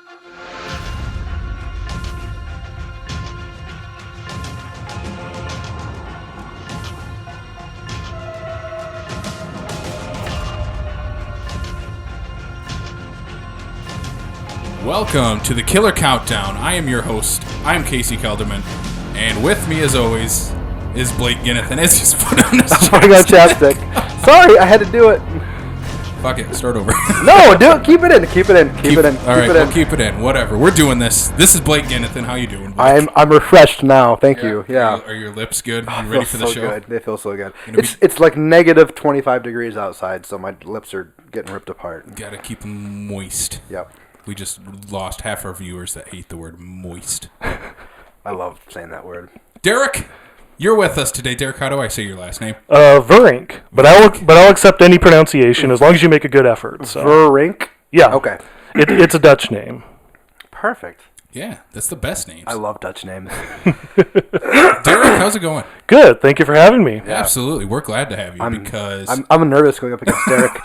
Welcome to the Killer Countdown. I am your host. I'm Casey Kelderman. And with me, as always, is Blake Ginithan. As he's put on his chapstick. I got chapstick. Sorry, I had to do it. Fuck it, start over. No, do it. Keep it in. Keep it in. Keep it in. All right, we'll keep it in. Whatever. We're doing this. This is Blake Ginithan. How you doing, Blake? I'm refreshed now. Thank you. Yeah. Are your lips good? You ready for the show? Good. They feel so good. It's like negative 25 degrees outside, so my lips are getting ripped apart. Gotta keep them moist. Yep. We just lost half our viewers that hate the word moist. I love saying that word. Derrick, you're with us today. Derrick, how do I say your last name? Veurink. But I'll accept any pronunciation as long as you make a good effort. So. Veurink? Yeah. Okay. It's a Dutch name. Perfect. Yeah, that's the best names. I love Dutch names. Derrick, how's it going? Good. Thank you for having me. Yeah. Absolutely. We're glad to have you because I'm nervous going up against Derrick.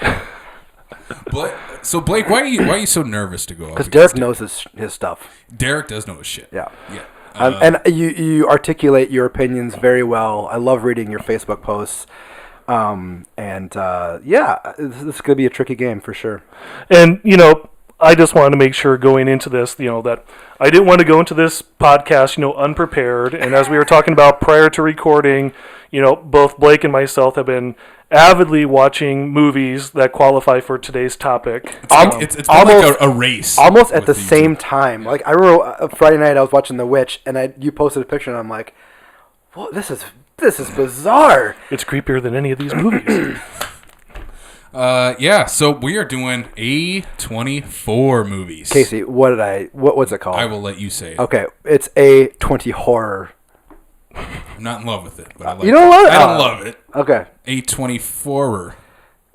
So Blake, why are you so nervous to go up? Because Derrick knows his stuff. Derrick does know his shit. Yeah. Yeah. And you articulate your opinions very well. I love reading your Facebook posts. This is going to be a tricky game for sure. And, I just wanted to make sure going into this, that I didn't want to go into this podcast, unprepared. And as we were talking about prior to recording, both Blake and myself have been avidly watching movies that qualify for today's topic. It's been almost like a race. Almost at the same time. Like, I remember Friday night I was watching The Witch, and you posted a picture, and I'm like, well, this is bizarre. It's creepier than any of these movies. So we are doing A24 movies. Casey, what's it called? I will let you say it. Okay, it's A20 horror. I'm not in love with it, but I like you don't love it? I don't love it. Okay. A24.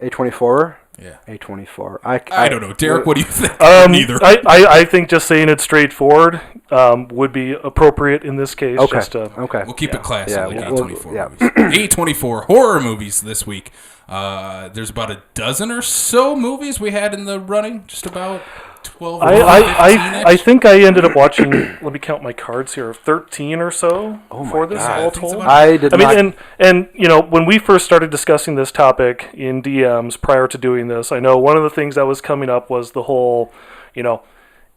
A24? Yeah. A24. I don't know. Derrick, what do you think? Neither. I think just saying it straightforward would be appropriate in this case. Okay. Okay. We'll keep it classy like A24 movies. A24 horror movies this week. There's about a dozen or so movies we had in the running, just about 12 or 15-ish. I think I ended up watching, let me count my cards here, 13 or so for this all told. When we first started discussing this topic in DMs prior to doing this, I know one of the things that was coming up was the whole,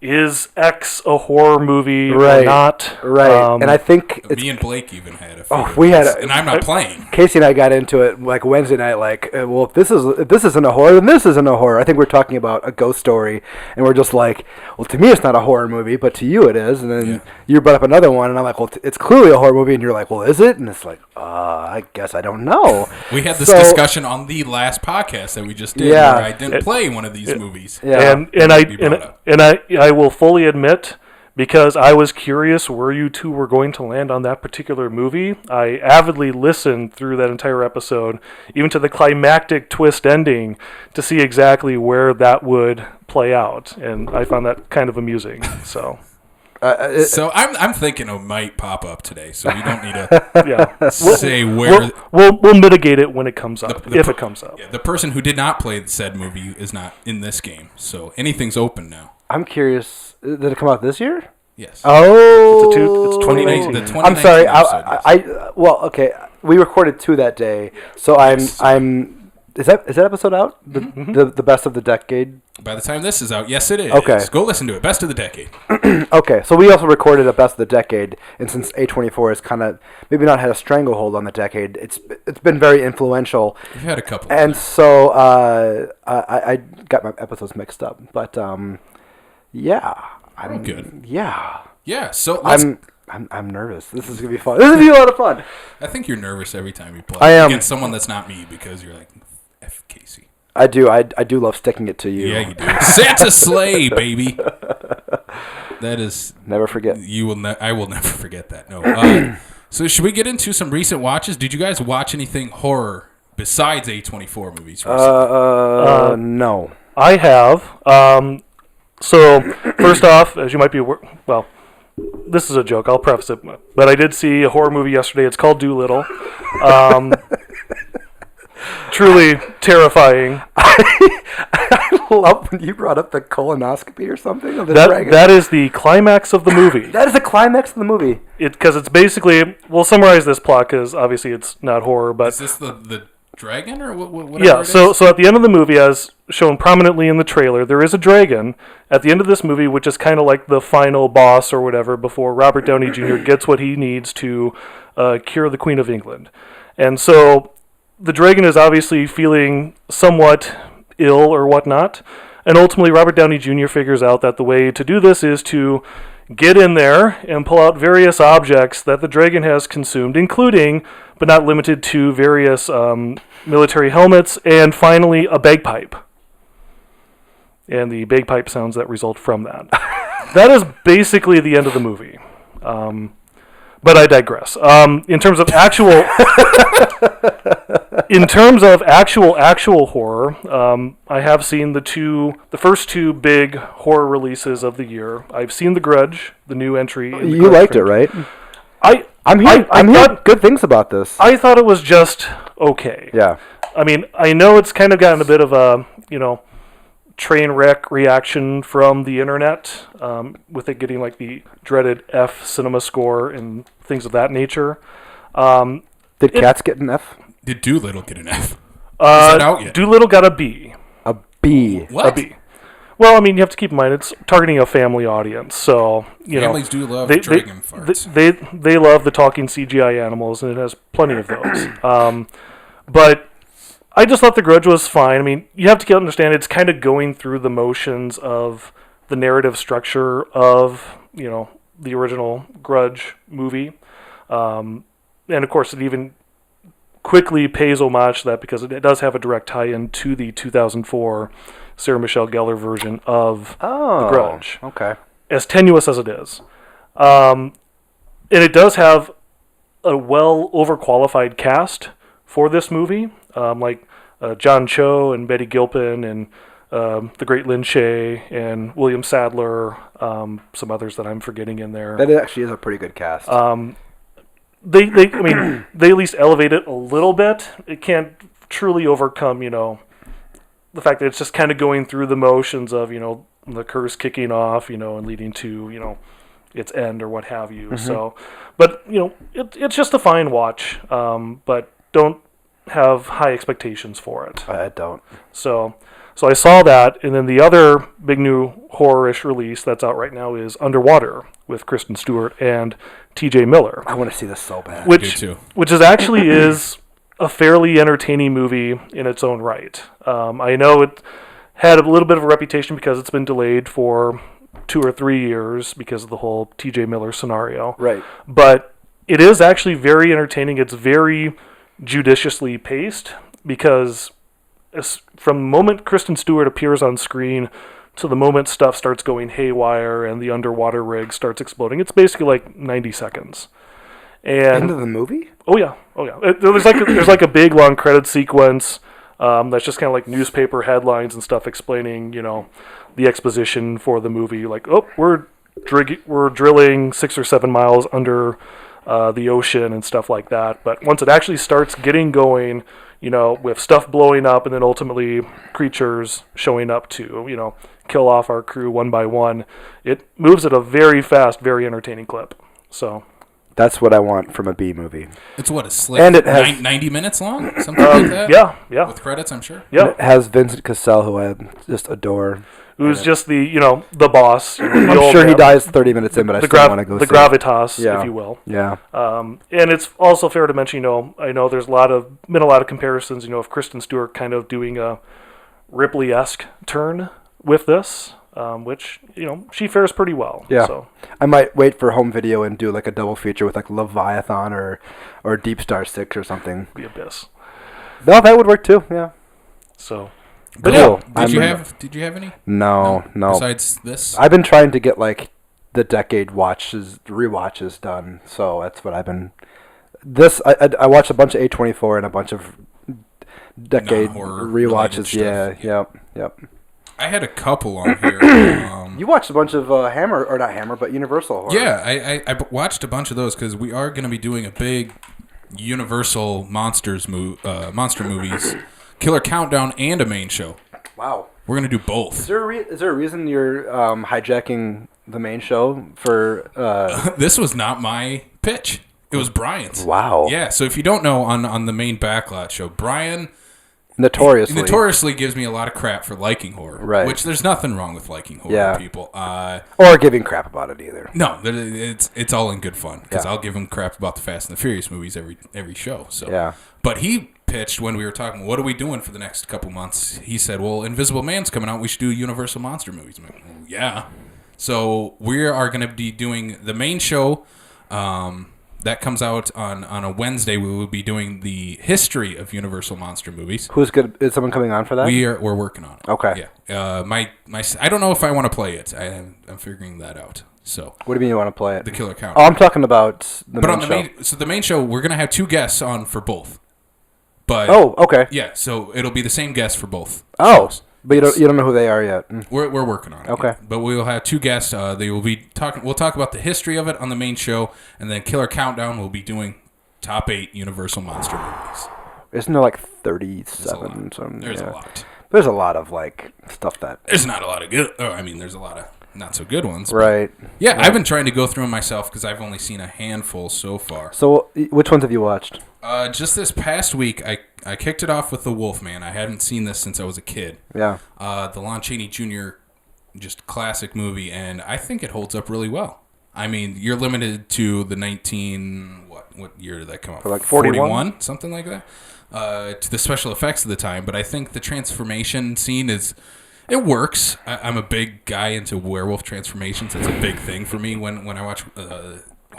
is X a horror movie or not? Right. And I think me and Blake even had a few. And I'm not playing. Casey and I got into it like Wednesday night. Like, well, if this isn't a horror, then this isn't a horror. I think we're talking about a ghost story, and we're just like, well, to me it's not a horror movie, but to you it is. And then you brought up another one, and I'm like, well, it's clearly a horror movie, and you're like, well, is it? And it's like, I guess I don't know. We had this discussion on the last podcast that we just did, where I didn't play one of these movies. Yeah. And I will fully admit, because I was curious where you two were going to land on that particular movie, I avidly listened through that entire episode, even to the climactic twist ending, to see exactly where that would play out, and I found that kind of amusing. So I'm thinking it might pop up today, so we don't need to say where. We'll mitigate it when it comes up, if it comes up. Yeah, the person who did not play said movie is not in this game, so anything's open now. I'm curious. Did it come out this year? Yes. Oh, it's 2019. The 2019 I'm sorry. episode, We recorded 2 that day, so I'm. Is that episode out? The best of the decade. By the time this is out, yes, it is. Okay. Go listen to it. Best of the decade. Okay, so we also recorded a best of the decade, and since A24 has kind of maybe not had a stranglehold on the decade, it's been very influential. We've had a couple. And so I got my episodes mixed up, but I'm good. Yeah. Yeah. So I'm nervous. This is gonna be fun. This is gonna be a lot of fun. I think you're nervous every time you play. I am. Against someone that's not me, because you're like, F Casey. I do. I do love sticking it to you. Yeah, you do. Santa sleigh, baby. That is never forget. I will never forget that. No. So should we get into some recent watches? Did you guys watch anything horror besides A24 movies recently? No. I have. So first off, as you might be aware, well, this is a joke. I'll preface it, but I did see a horror movie yesterday. It's called Doolittle. truly terrifying. I love when you brought up the colonoscopy or something of the dragon. That is the climax of the movie. That is the climax of the movie. Because it's basically, we'll summarize this plot because obviously it's not horror, but... Is this the dragon or what? Yeah, so at the end of the movie, as shown prominently in the trailer, there is a dragon at the end of this movie, which is kind of like the final boss or whatever before Robert Downey Jr. gets what he needs to cure the Queen of England. And so the dragon is obviously feeling somewhat ill or whatnot, and ultimately Robert Downey Jr. figures out that the way to do this is to get in there and pull out various objects that the dragon has consumed, including, but not limited to, various military helmets, and finally a bagpipe. And the bagpipe sounds that result from that. That is basically the end of the movie. But I digress. In terms of actual horror, I have seen the first two big horror releases of the year. I've seen The Grudge, the new entry. You liked it, right? I'm hearing good things about this. I thought it was just okay. Yeah. I mean, I know it's kind of gotten a bit of a, train wreck reaction from the internet, with it getting like the dreaded F cinema score and things of that nature. Did Cats get an F? Did Doolittle get an F? Is that out yet? Doolittle got a B. A B. What? A B. Well, I mean, you have to keep in mind it's targeting a family audience, so families do love dragon farts. They love the talking CGI animals, and it has plenty of those. But I just thought The Grudge was fine. I mean, you have to understand it's kind of going through the motions of the narrative structure of, the original Grudge movie. And of course, it even quickly pays homage to that because it does have a direct tie-in to the 2004 Sarah Michelle Gellar version of The Grudge. Okay. As tenuous as it is. And it does have a well overqualified cast for this movie. Like John Cho and Betty Gilpin and the great Lin Shaye and William Sadler, some others that I'm forgetting in there. That actually is a pretty good cast. They at least elevate it a little bit. It can't truly overcome, the fact that it's just kind of going through the motions of, the curse kicking off, and leading to, its end or what have you. Mm-hmm. So, but, it's just a fine watch, but don't have high expectations for it. I don't. So I saw that, and then the other big new horror-ish release that's out right now is Underwater with Kristen Stewart and T.J. Miller. I want to see this so bad. Which is actually is a fairly entertaining movie in its own right. I know it had a little bit of a reputation because it's been delayed for 2 or 3 years because of the whole T.J. Miller scenario. Right. But it is actually very entertaining. It's very judiciously paced because from the moment Kristen Stewart appears on screen to the moment stuff starts going haywire and the underwater rig starts exploding, it's basically like 90 seconds. And end of the movie? Oh yeah. There's like a big long credit sequence that's just kind of like newspaper headlines and stuff explaining, the exposition for the movie. Like, we're drilling 6 or 7 miles under the ocean and stuff like that. But once it actually starts getting going, with stuff blowing up and then ultimately creatures showing up to, kill off our crew one by one, it moves at a very fast, very entertaining clip. So that's what I want from a B movie. It's what, a slick and it has 90 minutes long? Something like that? Yeah. With credits, I'm sure. Yeah. And it has Vincent Cassel, who I just adore. Who's just the, the boss. I'm sure he dies 30 minutes in, but I still want to go see gravitas, if you will. Yeah. And it's also fair to mention, I know there's been a lot of comparisons, of Kristen Stewart kind of doing a Ripley-esque turn with this, which, she fares pretty well. Yeah. So I might wait for home video and do like a double feature with like Leviathan or Deep Star 6 or something. The Abyss. No, that would work too, yeah. So... But cool. Did you have any? No. Besides this? I've been trying to get like the decade rewatches done, so that's what I've been. I watched a bunch of A24 and a bunch of decade rewatches. Yep. I had a couple on here. You watched a bunch of Hammer, or not Hammer, but Universal horror. Yeah, I watched a bunch of those because we are going to be doing a big Universal monster movies Killer Countdown and a main show. Wow. We're going to do both. Is there a reason you're hijacking the main show for... This was not my pitch. It was Brian's. Wow. Yeah, so if you don't know, on the main Backlot show, Brian... Notoriously gives me a lot of crap for liking horror. Right. Which there's nothing wrong with liking horror, people. Or giving crap about it either. No, it's all in good fun. Because I'll give him crap about the Fast and the Furious movies every show. So. Yeah. But he pitched when we were talking, what are we doing for the next couple months? He said, well, Invisible Man's coming out. We should do Universal Monster movies. I'm like, well, yeah. So we are going to be doing the main show. That comes out on a Wednesday. We will be doing the history of Universal Monster movies. Who's good? Is someone coming on for that? We're working on it. Okay. Yeah. My I don't know if I want to play it. I'm figuring that out. So. What do you mean you want to play it? The Killer Count. Oh, I'm talking about the main show. So the main show, we're gonna have 2 guests on for both. But okay. Yeah. So it'll be the same guest for both. Oh. Shows. But you don't know who they are yet. We're working on it. Okay. But we will have 2 guests. They will be talking. We'll talk about the history of it on the main show, and then Killer Countdown will be doing top 8 Universal Monster movies. Isn't there like 37? There's a lot. There's a lot of like stuff that. There's not a lot of good. There's a lot of not so good ones. Right. Yeah, I've been trying to go through them myself because I've only seen a handful so far. So which ones have you watched? Just this past week, I kicked it off with The Wolfman. I hadn't seen this since I was a kid. Yeah. The Lon Chaney Jr. just classic movie, and I think it holds up really well. I mean, you're limited to the what year did that come out? Like 41? Something like that. To the special effects of the time, but I think the transformation scene it works. I'm a big guy into werewolf transformations. It's a big thing for me when I watch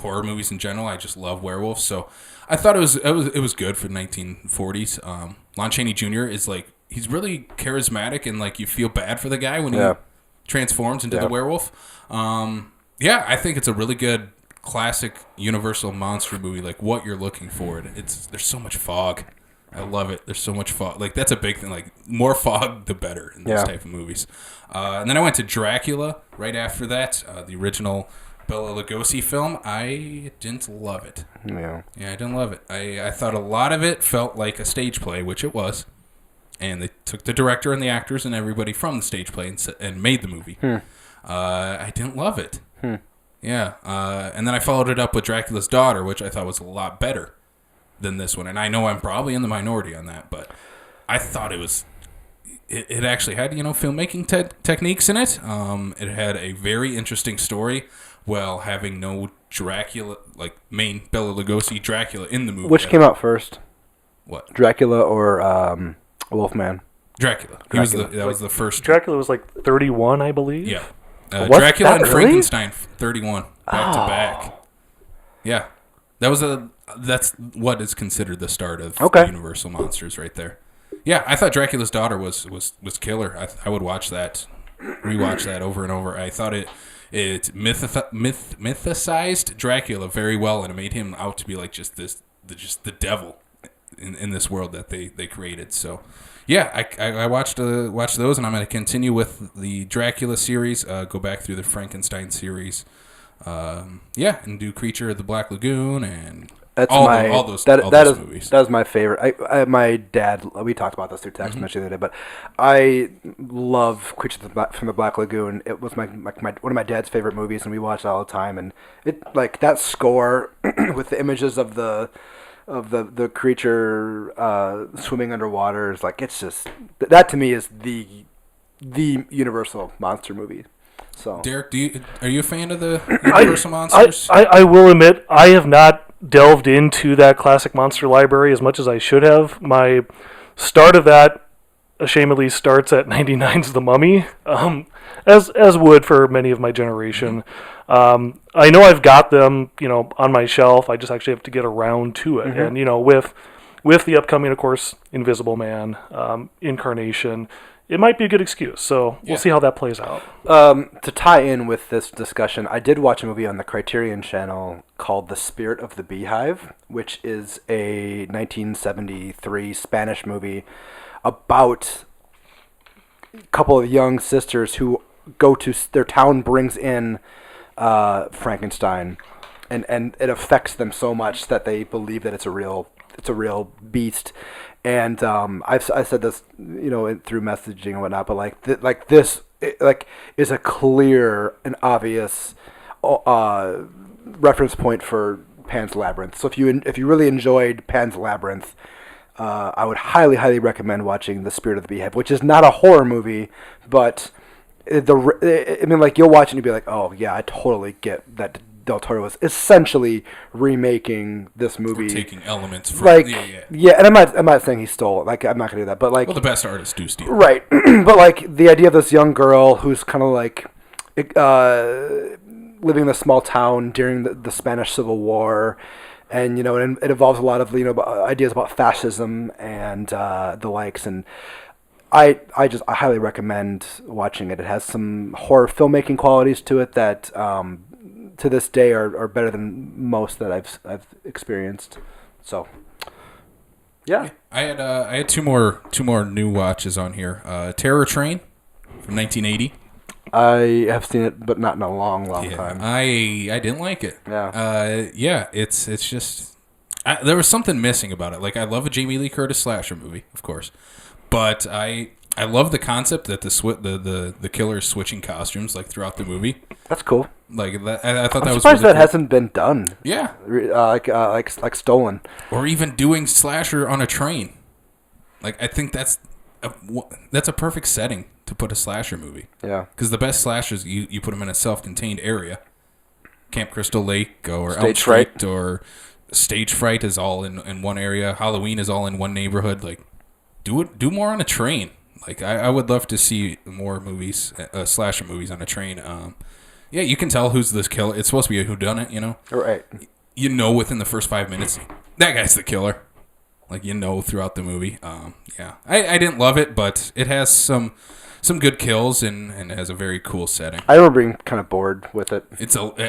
horror movies in general. I just love werewolves, so I thought it was good for 1940s. Lon Chaney Jr. is like he's really charismatic and like you feel bad for the guy when he transforms into the werewolf. I think it's a really good classic Universal monster movie. Like what you're looking for. There's so much fog. I love it. There's so much fog. Like that's a big thing. Like more fog, the better in this type of movies. And then I went to Dracula right after that. The original Bela Lugosi film. I didn't love it. Yeah, I didn't love it. I thought a lot of it felt like a stage play, which it was. And they took the director and the actors and everybody from the stage play and made the movie. I didn't love it. Yeah. And then I followed it up with Dracula's Daughter, which I thought was a lot better than this one. And I know I'm probably in the minority on that, but I thought it actually had, filmmaking techniques in it. It had a very interesting story while having no Dracula, like main Bela Lugosi Dracula in the movie. Which came out first? What? Dracula or Wolfman? Dracula. That was the first. Dracula was like 31, I believe. Yeah. Dracula and Frankenstein, 31, back to back. Yeah. That's what is considered the start of Universal Monsters right there. Yeah, I thought Dracula's Daughter was killer. I would watch that, rewatch that over and over. I thought it mythicized Dracula very well, and it made him out to be like just the devil in this world that they created. So, yeah, I watched those, and I'm going to continue with the Dracula series. Go back through the Frankenstein series. And do Creature of the Black Lagoon and all those movies. That is my favorite. My dad, we talked about this through text message the other day, but I love Creature from the Black Lagoon. It was one of my dad's favorite movies, and we watched it all the time. And it like that score with the images of the creature swimming underwater is like it's just that to me is the Universal monster movie. So, Derek, are you a fan of the Universal Monsters? I will admit I have not delved into that classic monster library as much as I should have. My start of that, ashamedly, starts at 99's The Mummy, as would for many of my generation. I know I've got them, on my shelf. I just actually have to get around to it. And with the upcoming, of course, Invisible Man, Incarnation, it might be a good excuse. So we'll see how that plays out. To tie in with this discussion, I did watch a movie on the Criterion Channel called The Spirit of the Beehive, which is a 1973 Spanish movie about a couple of young sisters who go to their town, brings in Frankenstein, and it affects them so much that they believe that it's a real beast. And I said this, through messaging and whatnot, but like this is a clear and obvious reference point for Pan's Labyrinth. So if you really enjoyed Pan's Labyrinth, I would highly recommend watching The Spirit of the Beehive, which is not a horror movie, but you'll watch it and you'll be like, oh yeah, I totally get that Del Toro was essentially remaking this movie, or taking elements from and I'm not saying he stole it. I'm not gonna do that, but the best artists do steal, right? But the idea of this young girl who's kind of living in a small town during the Spanish Civil War, and it involves a lot of ideas about fascism and the likes, and I highly recommend watching it. It has some horror filmmaking qualities to it that to this day are better than most that I've experienced. So yeah, I had two more new watches on here. Terror Train from 1980. I have seen it, but not in a long time. I didn't like it. Yeah. It's just there was something missing about it. I love a Jamie Lee Curtis slasher movie, of course, but I love the concept that the killer is switching costumes throughout the movie. That's cool. I thought that was. I'm surprised that hasn't been done. Yeah. Like stolen. Or even doing slasher on a train. I think that's a perfect setting to put a slasher movie. Yeah. Because the best slashers, you put them in a self-contained area. Camp Crystal Lake or Stage Elm Street Fright. or Stage Fright is all in one area. Halloween is all in one neighborhood. Do more on a train. I would love to see more movies, slasher movies on a train. Yeah, you can tell who's this killer. It's supposed to be a whodunit, Right. Within the first 5 minutes, that guy's the killer. Throughout the movie. Yeah. I didn't love it, but it has some good kills and it has a very cool setting. I remember being kind of bored with it.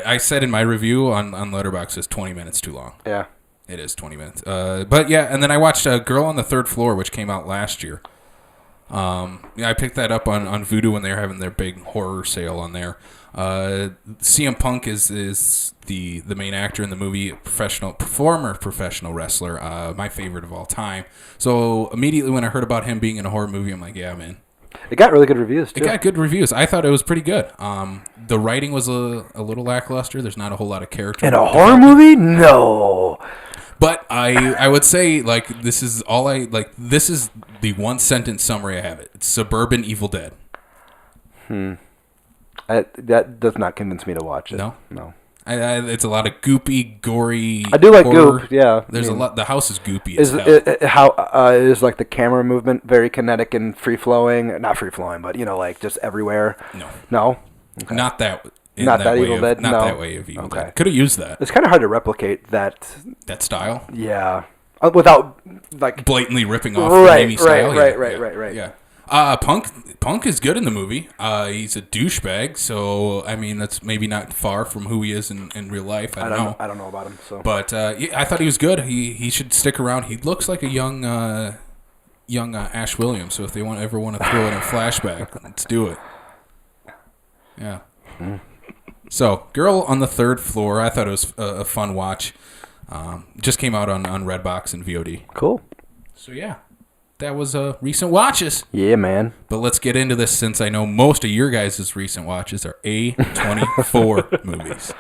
I said in my review on Letterboxd, it's 20 minutes too long. Yeah. It is 20 minutes. But yeah, and then I watched Girl on the Third Floor, which came out last year. I picked that up on Vudu when they were having their big horror sale on there. CM Punk is the main actor in the movie, professional wrestler, my favorite of all time. So immediately when I heard about him being in a horror movie, I'm like, yeah, man. It got really good reviews, too. It got good reviews. I thought it was pretty good. The writing was a little lackluster. There's not a whole lot of character. In a horror movie? No. But I would say, this is this is the one sentence summary I have it. It's suburban Evil Dead. That does not convince me to watch it. No. It's a lot of goopy, gory. I do like horror. goop. Yeah, There's a lot. The house is goopy. Is the camera movement very kinetic and free flowing? Not free flowing, but just everywhere. No. Okay. Not that. Not that Evil Dead. Not no. that way of Evil Dead. Could have used that. It's kind of hard to replicate that style. Yeah, without blatantly ripping off the Raimi style. Right. Yeah. Punk is good in the movie. He's a douchebag, so I mean that's maybe not far from who he is in real life. I don't know. I don't know about him. So, but I thought he was good. He should stick around. He looks like a young Ash Williams. So if they ever want to throw it in flashback, let's do it. Yeah. So, Girl on the Third Floor. I thought it was a fun watch. Just came out on Redbox and VOD. Cool. So yeah. That was recent watches. Yeah, man. But let's get into this since I know most of your guys' recent watches are A24 movies.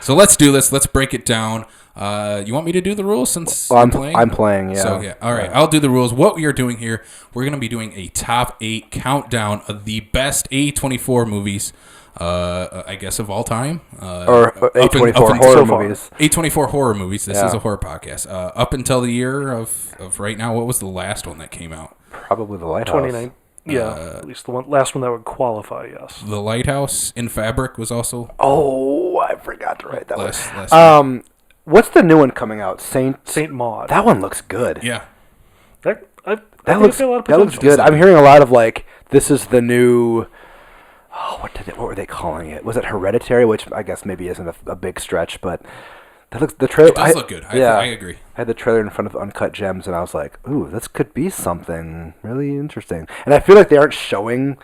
So let's do this. Let's break it down. You want me to do the rules since I'm playing? I'm playing, yeah. So, yeah. All right. I'll do the rules. What we are doing here, we're going to be doing a top 8 countdown of the best A24 movies, I guess, of all time. Or A24 horror movies. A24 horror movies. This is a horror podcast. Up until the year of right now, what was the last one that came out? Probably The Lighthouse. 29. Yeah, at least the last one that would qualify, yes. The Lighthouse in Fabric was also... Oh, I forgot to write that one. What's the new one coming out? Saint Maud. That one looks good. Yeah. That looks good. I'm hearing a lot of this is the new... Oh, what were they calling it? Was it Hereditary? Which I guess maybe isn't a big stretch, but that looks the trailer. It does look good. I agree. I had the trailer in front of Uncut Gems, and I was like, "Ooh, this could be something really interesting." And I feel like they aren't showing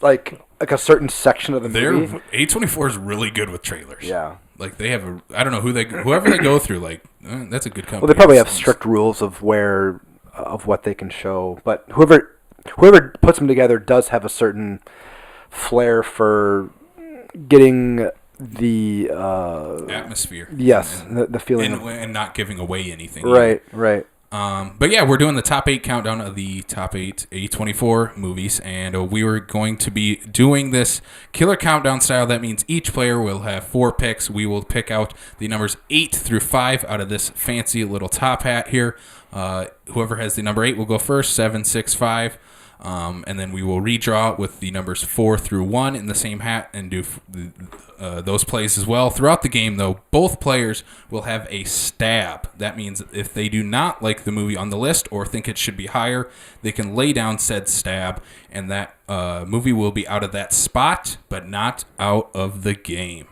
like a certain section of the movie. A24 is really good with trailers. Yeah. They have I don't know whoever they go through. That's a good company. Well, they probably have strict rules of where of what they can show. But whoever puts them together does have a certain flair for getting the atmosphere. Yes, the feeling. And not giving away anything. Right, right. But yeah, we're doing the top 8 countdown of the top 8 A24 movies, and we were going to be doing this killer countdown style. That means each player will have 4 picks. We will pick out the numbers 8 through 5 out of this fancy little top hat here. Whoever has the number 8 will go first, 7, 6, 5. And then we will redraw with the numbers 4 through 1 in the same hat and do those plays as well. Throughout the game, though, both players will have a stab. That means if they do not like the movie on the list or think it should be higher, they can lay down said stab, and that movie will be out of that spot, but not out of the game.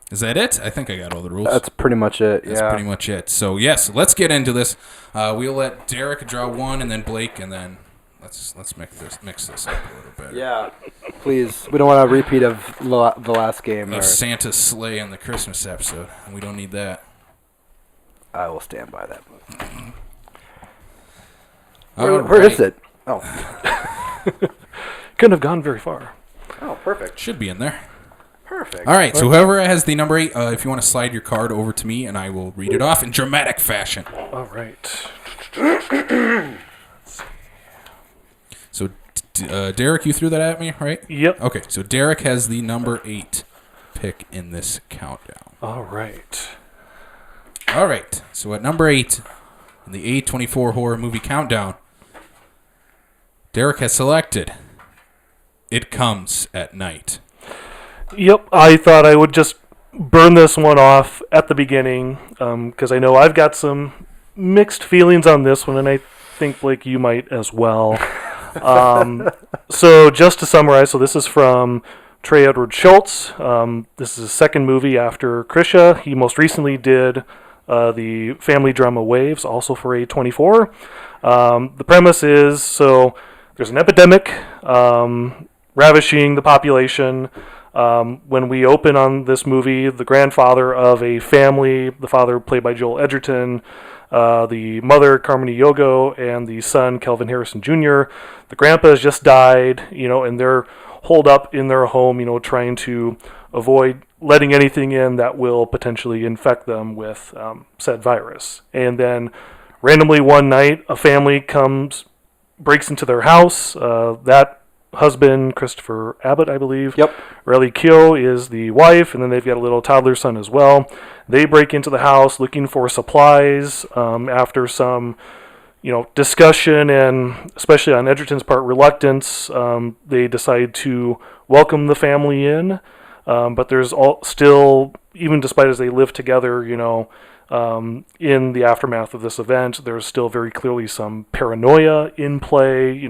Is that it? I think I got all the rules. That's pretty much it, That's pretty much it. So, yes, let's get into this. We'll let Derek draw one, and then Blake, and then let's mix this up a little bit. Yeah, please. We don't want a repeat of the last game. Of Santa's sleigh on the Christmas episode, and we don't need that. I will stand by that. Where is it? Oh. Couldn't have gone very far. Oh, perfect. Should be in there. Perfect. All right, so whoever has the number 8, if you want to slide your card over to me, and I will read it off in dramatic fashion. All right. So, Derek, you threw that at me, right? Yep. Okay, so Derek has the number 8 pick in this countdown. All right. All right, so at number 8 in the A24 horror movie countdown, Derek has selected It Comes at Night. Yep, I thought I would just burn this one off at the beginning because I know I've got some mixed feelings on this one, and I think, Blake, you might as well. So just to summarize, so this is from Trey Edward Schultz. This is his second movie after Krisha. He most recently did the family drama Waves, also for A24. The premise is, so there's an epidemic ravishing the population. When we open on this movie, the grandfather of a family, the father played by Joel Edgerton, the mother, Carmine Yogo, and the son, Kelvin Harrison Jr. The grandpa has just died, and they're holed up in their home, trying to avoid letting anything in that will potentially infect them with said virus. And then randomly one night, a family breaks into their house. That husband, Christopher Abbott, I believe. Yep. Riley Keough is the wife, and then they've got a little toddler son as well. They break into the house looking for supplies. After some, discussion and especially on Edgerton's part, reluctance, they decide to welcome the family in. But there's still, even despite as they live together, in the aftermath of this event, there's still very clearly some paranoia in play.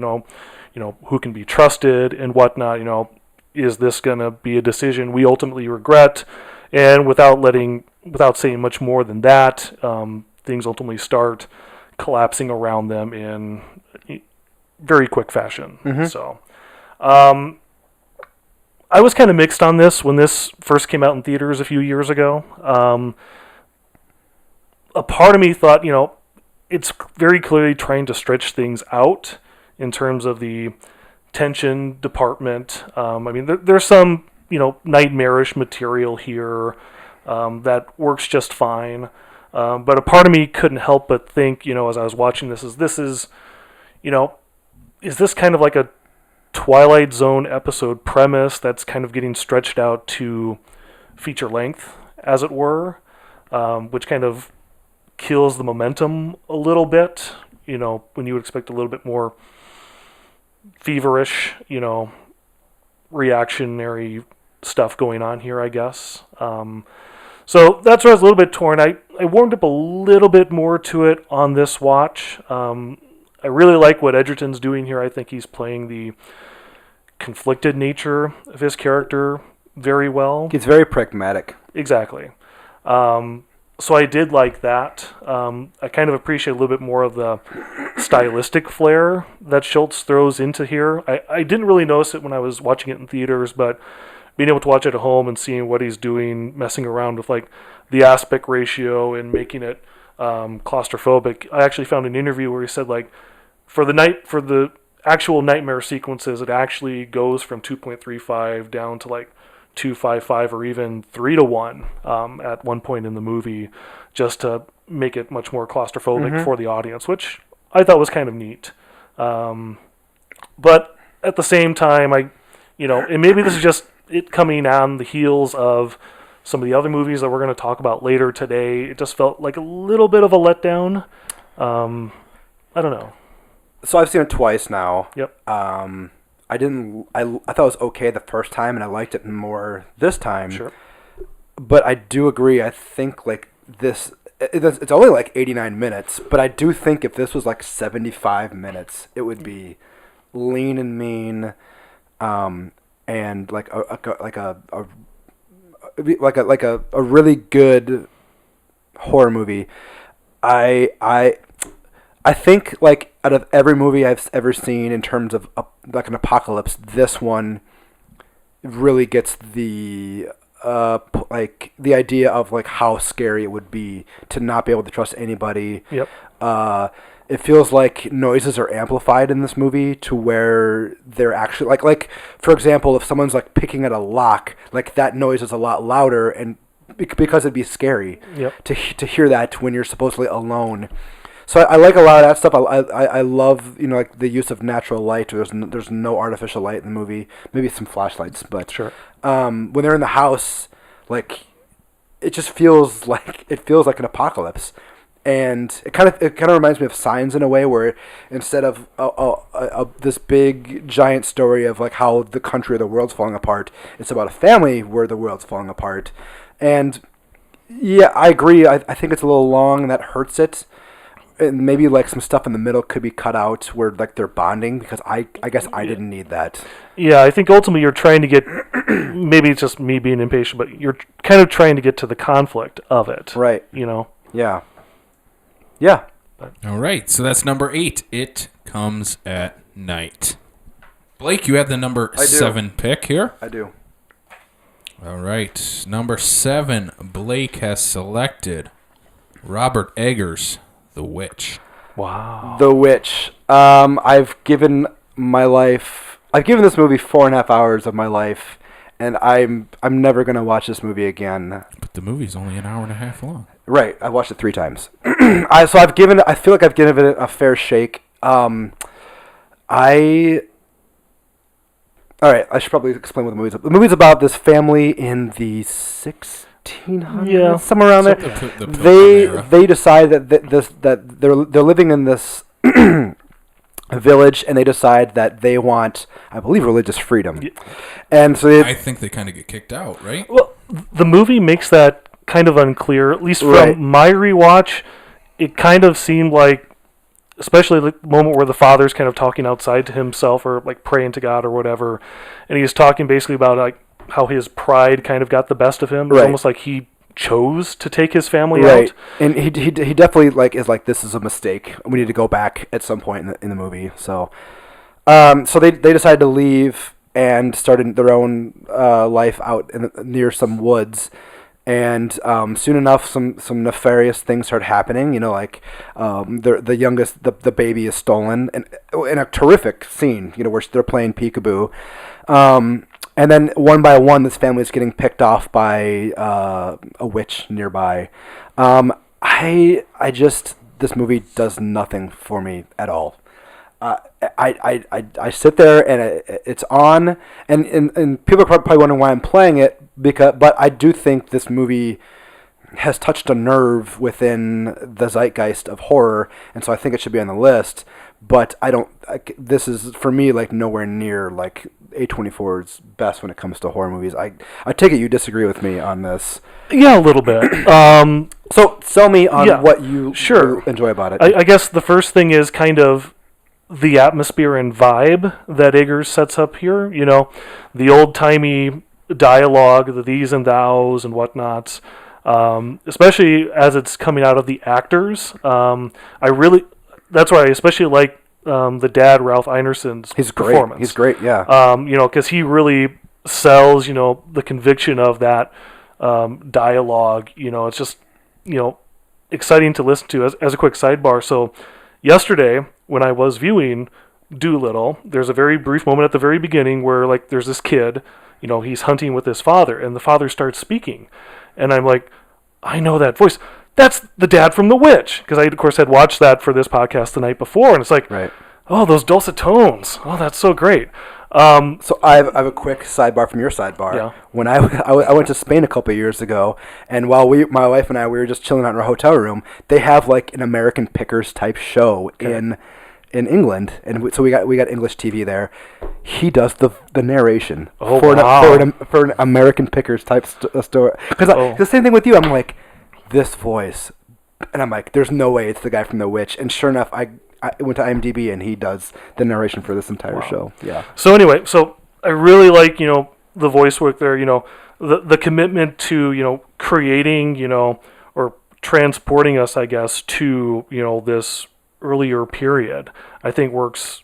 Who can be trusted and whatnot. Is this going to be a decision we ultimately regret? And without saying much more than that, things ultimately start collapsing around them in very quick fashion. Mm-hmm. So, I was kind of mixed on this when this first came out in theaters a few years ago. A part of me thought, it's very clearly trying to stretch things out in terms of the tension department. There's some, nightmarish material here that works just fine. But a part of me couldn't help but think, as I was watching this, is this kind of like a Twilight Zone episode premise that's kind of getting stretched out to feature length, as it were, which kind of kills the momentum a little bit, when you would expect a little bit more feverish, reactionary stuff going on here, I guess. So that's where I was a little bit torn. I warmed up a little bit more to it on this watch. I really like what Edgerton's doing here. I think he's playing the conflicted nature of his character very well. He's very pragmatic. Exactly. So I did like that. I kind of appreciate a little bit more of the stylistic flair that Schultz throws into here. I didn't really notice it when I was watching it in theaters, but being able to watch it at home and seeing what he's doing, messing around with like the aspect ratio and making it claustrophobic. I actually found an interview where he said, like, for the actual nightmare sequences, it actually goes from 2.35 down to like 2.55 or even 3-1 at one point in the movie, just to make it much more claustrophobic for the audience, which I thought was kind of neat. But at the same time, and maybe this is just it coming on the heels of some of the other movies that we're going to talk about later today. It just felt like a little bit of a letdown. I don't know. So I've seen it twice now. Yep. I thought it was okay the first time, and I liked it more this time. Sure. But I do agree. I think like this, it's only like 89 minutes, but I do think if this was like 75 minutes, it would be lean and mean, and like a really good horror movie. I think, like, out of every movie I've ever seen in terms of, like, an apocalypse, this one really gets the idea of, like, how scary it would be to not be able to trust anybody. Yep. It feels like noises are amplified in this movie to where they're actually, like for example, if someone's, like, picking at a lock, like, that noise is a lot louder, and because it'd be scary to hear that when you're supposedly alone. So I like a lot of that stuff. I love, like the use of natural light. There's no artificial light in the movie. Maybe some flashlights, but sure. When they're in the house, like it just feels like an apocalypse, and it kind of reminds me of Signs in a way, where instead of this big giant story of like how the country or the world's falling apart, it's about a family where the world's falling apart. And yeah, I agree. I think it's a little long, and that hurts it. And maybe like some stuff in the middle could be cut out where like they're bonding, because I guess I didn't need that. Yeah, I think ultimately you're trying to get, maybe it's just me being impatient, but you're kind of trying to get to the conflict of it. Right. Yeah. Yeah. All right, so that's number 8. It Comes at Night. Blake, you have the number 7 pick here. I do. All right, number 7, Blake has selected Robert Eggers' The Witch. Wow. The Witch. I've given this movie 4.5 hours of my life, and I'm never gonna watch this movie again. But the movie's only an hour and a half long. Right. I watched it 3 times. I feel like I've given it a fair shake. All right, I should probably explain what the movie's about. The movie's about this family in the 1600s, somewhere around there. They decide that they're living in this village, and they decide that they want, I believe, religious freedom. Yeah. And so I think they kind of get kicked out, right? Well, the movie makes that kind of unclear. At least from my rewatch, it kind of seemed like, especially the moment where the father's kind of talking outside to himself or like praying to God or whatever, and he's talking basically about like how his pride kind of got the best of him. It's almost like he chose to take his family out. And he definitely like is like, this is a mistake. We need to go back at some point in the movie. So so they decided to leave and started their own life out near some woods. And soon enough, some nefarious things start happening. The youngest, the baby is stolen, and in a terrific scene, where they're playing peekaboo. And then one by one, this family is getting picked off by a witch nearby. This movie does nothing for me at all. I sit there and it's on, and people are probably wondering why I'm playing it, but I do think this movie has touched a nerve within the zeitgeist of horror, and so I think it should be on the list. But this is for me like nowhere near like A24's best when it comes to horror movies. I take it you disagree with me on this. Yeah, a little bit. So sell me on what you enjoy about it. I guess the first thing is kind of the atmosphere and vibe that Eggers sets up here. The old-timey dialogue, the these and thous and whatnots, especially as it's coming out of the actors. That's why I especially like the dad, Ralph Inerson's performance. He's great, yeah. Because he really sells, the conviction of that dialogue. It's just, exciting to listen to. As a quick sidebar, so yesterday when I was viewing Doolittle, there's a very brief moment at the very beginning where like there's this kid, he's hunting with his father, and the father starts speaking, and I'm like, I know that voice. That's the dad from The Witch, because I of course had watched that for this podcast the night before, and it's like, right. Oh, those dulcet tones. Oh, that's so great. So I have a quick sidebar from your sidebar. Yeah. When I went to Spain a couple of years ago, and while my wife and I, we were just chilling out in our hotel room, they have like an American Pickers type show in England, and so we got English TV there. He does the narration for an American Pickers type story. Because the same thing with you, I'm like, this voice, and I'm like, there's no way it's the guy from The Witch, and sure enough, I went to IMDb and he does the narration for this entire show. Yeah. So anyway, I really like, the voice work there, the commitment to, creating, or transporting us, I guess, to, this earlier period, I think works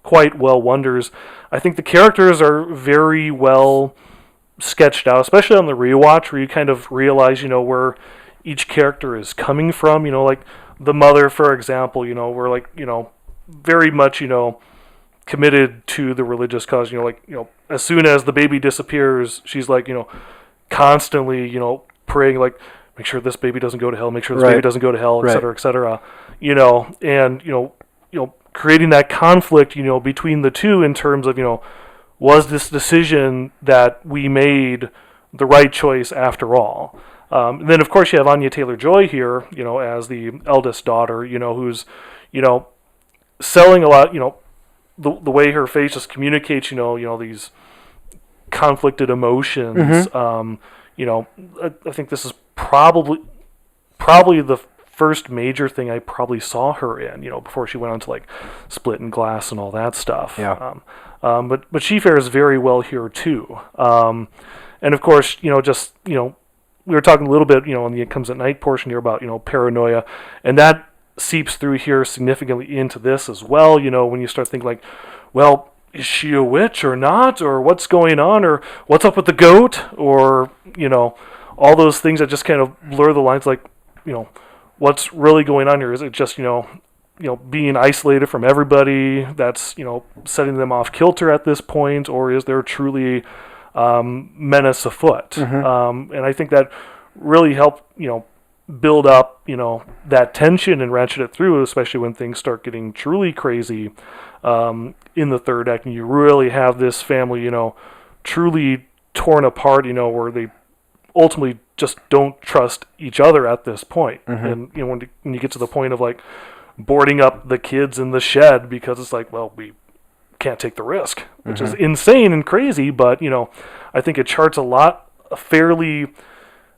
quite well wonders. I think the characters are very well sketched out, especially on the rewatch, where you kind of realize, where each character is coming from, like the mother, for example, we're like, very much, committed to the religious cause, as soon as the baby disappears, she's like, constantly, praying, like, make sure this baby doesn't go to hell, make sure this baby doesn't go to hell, et cetera, and, creating that conflict, between the two in terms of, was this decision that we made the right choice after all? And then, of course, you have Anya Taylor-Joy here, as the eldest daughter, who's, selling a lot, the way her face just communicates, these conflicted emotions. I think this is probably the first major thing I probably saw her in, before she went on to like Split and Glass and all that stuff. Yeah. But she fares very well here too. And of course, we were talking a little bit, in the It Comes at Night portion here about, paranoia, and that seeps through here significantly into this as well, when you start thinking like, well, is she a witch or not, or what's going on, or what's up with the goat, or, all those things that just kind of blur the lines, like, what's really going on here? Is it just, being isolated from everybody that's, setting them off kilter at this point, or is there truly menace afoot? And I think that really helped, build up, that tension and ratchet it through, especially when things start getting truly crazy in the third act, and you really have this family, truly torn apart, where they ultimately just don't trust each other at this point. And when you get to the point of like boarding up the kids in the shed because it's like, well, we can't take the risk, which is insane and crazy, but I think it charts a fairly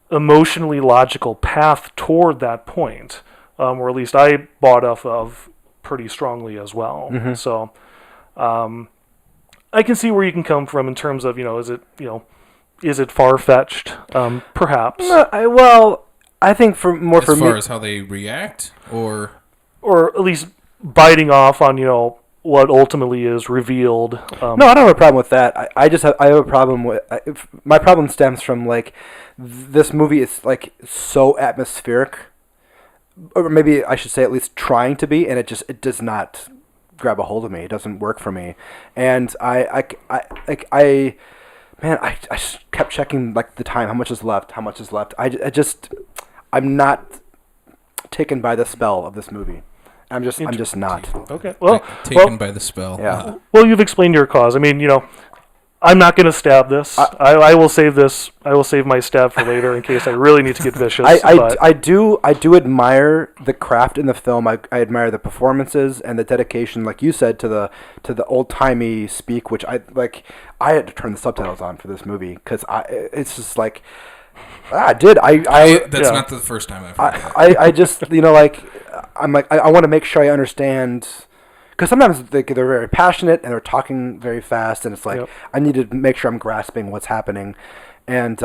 emotionally logical path toward that point, or at least I bought off of pretty strongly as well. So I can see where you can come from in terms of, is it far-fetched? Perhaps. I think for me, as far as how they react, or at least biting off on, what ultimately is revealed. No, I don't have a problem with that. I have a problem with... my problem stems from, like, this movie is, like, so atmospheric. Or maybe I should say at least trying to be, and it does not grab a hold of me. It doesn't work for me. And I just kept checking, like, the time. How much is left? I'm not taken by the spell of this movie. I'm just not. Okay. Well, taken by the spell. Yeah. Well, you've explained your cause. I mean, I'm not going to stab this. I will save this. I will save my stab for later in case I really need to get vicious. I do admire the craft in the film. I admire the performances and the dedication, like you said, to the old timey speak, which I like. I had to turn the subtitles on for this movie because it's just like. That's not the first time I've heard that. I just, I'm like, I want to make sure I understand, because sometimes they're very passionate and they're talking very fast, and it's like, I need to make sure I'm grasping what's happening. And,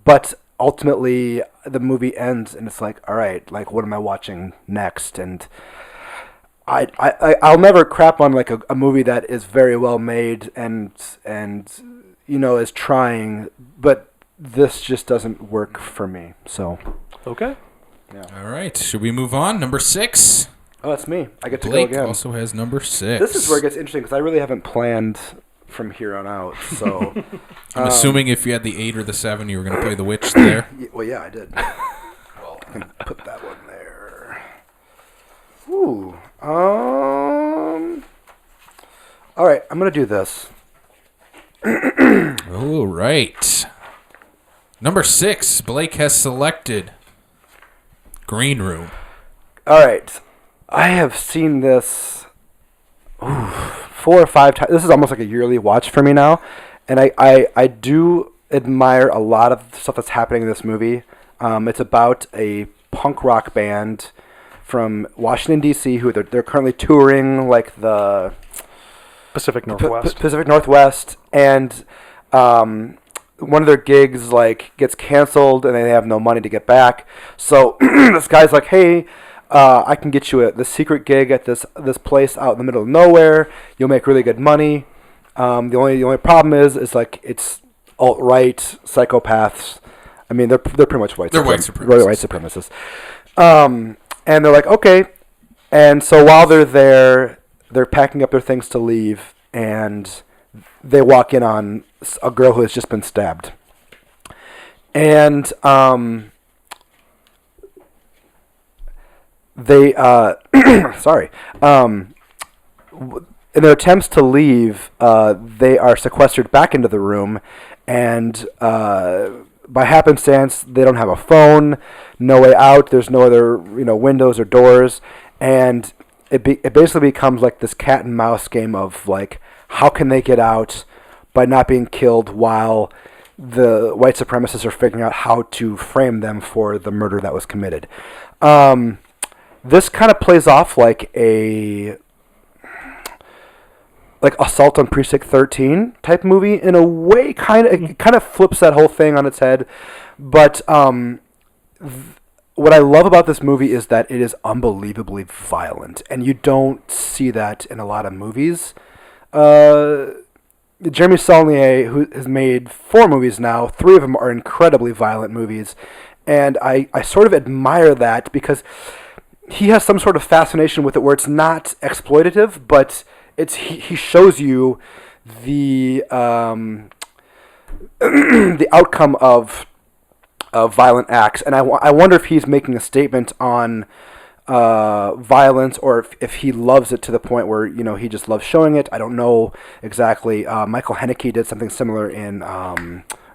but ultimately, the movie ends, and it's like, all right, like, what am I watching next? And I'll never crap on, like, a movie that is very well made and is trying, but this just doesn't work for me. So okay. Yeah. All right. Should we move on? Number 6. Oh, that's me. I get to Blake go again. Also has number 6. This is where it gets interesting because I really haven't planned from here on out. So I'm assuming if you had the 8 or the 7, you were going to play the witch there. Well, yeah, I did. Well, I can put that one there. Ooh. All right, I'm going to do this. All right. Number 6, Blake has selected Green Room. All right. I have seen this 4 or 5 times. This is almost like a yearly watch for me now. And I do admire a lot of the stuff that's happening in this movie. It's about a punk rock band from Washington, D.C., who they're currently touring like the Pacific Northwest. Pacific Northwest. And one of their gigs like gets canceled and they have no money to get back. So this guy's like, hey, I can get you the secret gig at this place out in the middle of nowhere. You'll make really good money. The only problem is like it's alt-right psychopaths. I mean, they're pretty much white supremacists. And they're like, okay. And so while they're there, they're packing up their things to leave, and they walk in on a girl who has just been stabbed. And they in their attempts to leave, they are sequestered back into the room, and by happenstance, they don't have a phone, no way out. There's no other windows or doors, and it basically becomes like this cat and mouse game of like, how can they get out by not being killed while the white supremacists are figuring out how to frame them for the murder that was committed. This kind of plays off like Assault on Precinct 13 type movie in a way. It kind of flips that whole thing on its head. But what I love about this movie is that it is unbelievably violent, and you don't see that in a lot of movies. Jeremy Saulnier, who has made 4 movies now, 3 of them are incredibly violent movies, and I sort of admire that because he has some sort of fascination with it where it's not exploitative, but he shows you the the outcome of violent acts, and I wonder if he's making a statement on violence, or if he loves it to the point where he just loves showing it. I don't know exactly. Michael Haneke did something similar in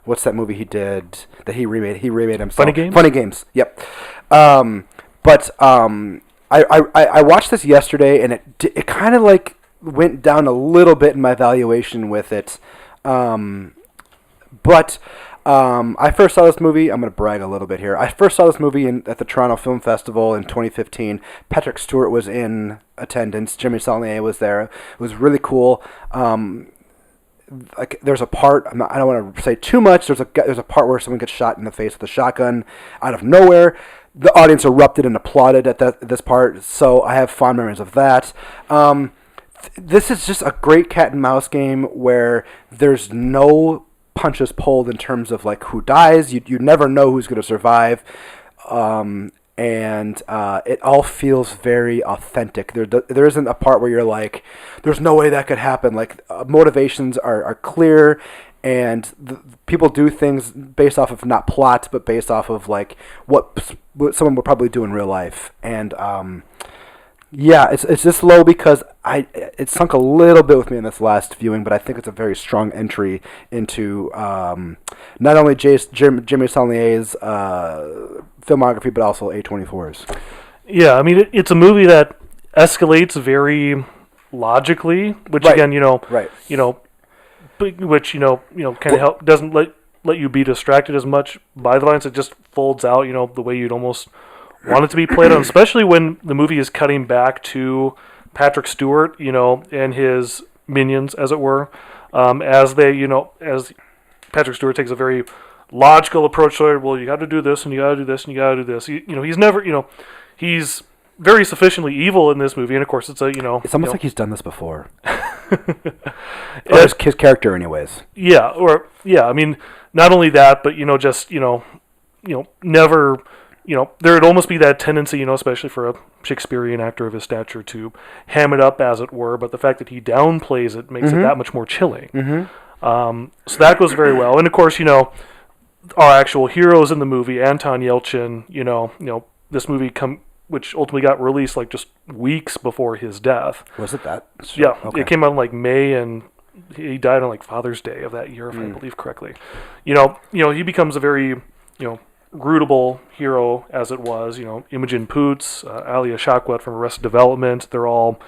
what's that movie he did that he remade? He remade himself. Funny Games. Funny Games. Yep. But I watched this yesterday, and it kind of like went down a little bit in my valuation with it. But I first saw this movie. I'm going to brag a little bit here. I first saw this movie at the Toronto Film Festival in 2015. Patrick Stewart was in attendance. Jimmy Saulnier was there. It was really cool. Like there's a part. I don't want to say too much. There's a part where someone gets shot in the face with a shotgun out of nowhere. The audience erupted and applauded at this part. So I have fond memories of that. This is just a great cat and mouse game where there's no punches pulled in terms of like who dies. You never know who's going to survive, and it all feels very authentic. There isn't a part where you're like, there's no way that could happen. Like motivations are clear, and people do things based off of not plot, but based off of like what someone would probably do in real life. And yeah, it's just low because it sunk a little bit with me in this last viewing, but I think it's a very strong entry into not only Jimmy Saulnier's filmography, but also A24's. Yeah, I mean it's a movie that escalates very logically, which Right. again, Right. which kind of help doesn't let you be distracted as much by the violence. It just folds out, the way you'd almost want it to be played on, especially when the movie is cutting back to Patrick Stewart, and his minions, as it were, as Patrick Stewart takes a very logical approach to it. Well, you got to do this, and you got to do this, and you got to do this. He's never, he's very sufficiently evil in this movie, and of course, it's It's almost like he's done this before. Or his character, anyways. Yeah, I mean, not only that, but just never there would almost be that tendency, especially for a Shakespearean actor of his stature, to ham it up, as it were, but the fact that he downplays it makes it that much more chilling. So that goes very well. And of course, our actual heroes in the movie, Anton Yelchin, this movie which ultimately got released like just weeks before his death. Was it that? Yeah, Okay. it came out in like May, and he died on like Father's Day of that year, if I believe correctly. He becomes a very, rootable hero, as it was. Imogen Poots, Alia Shawkat from Arrested Development, they're all,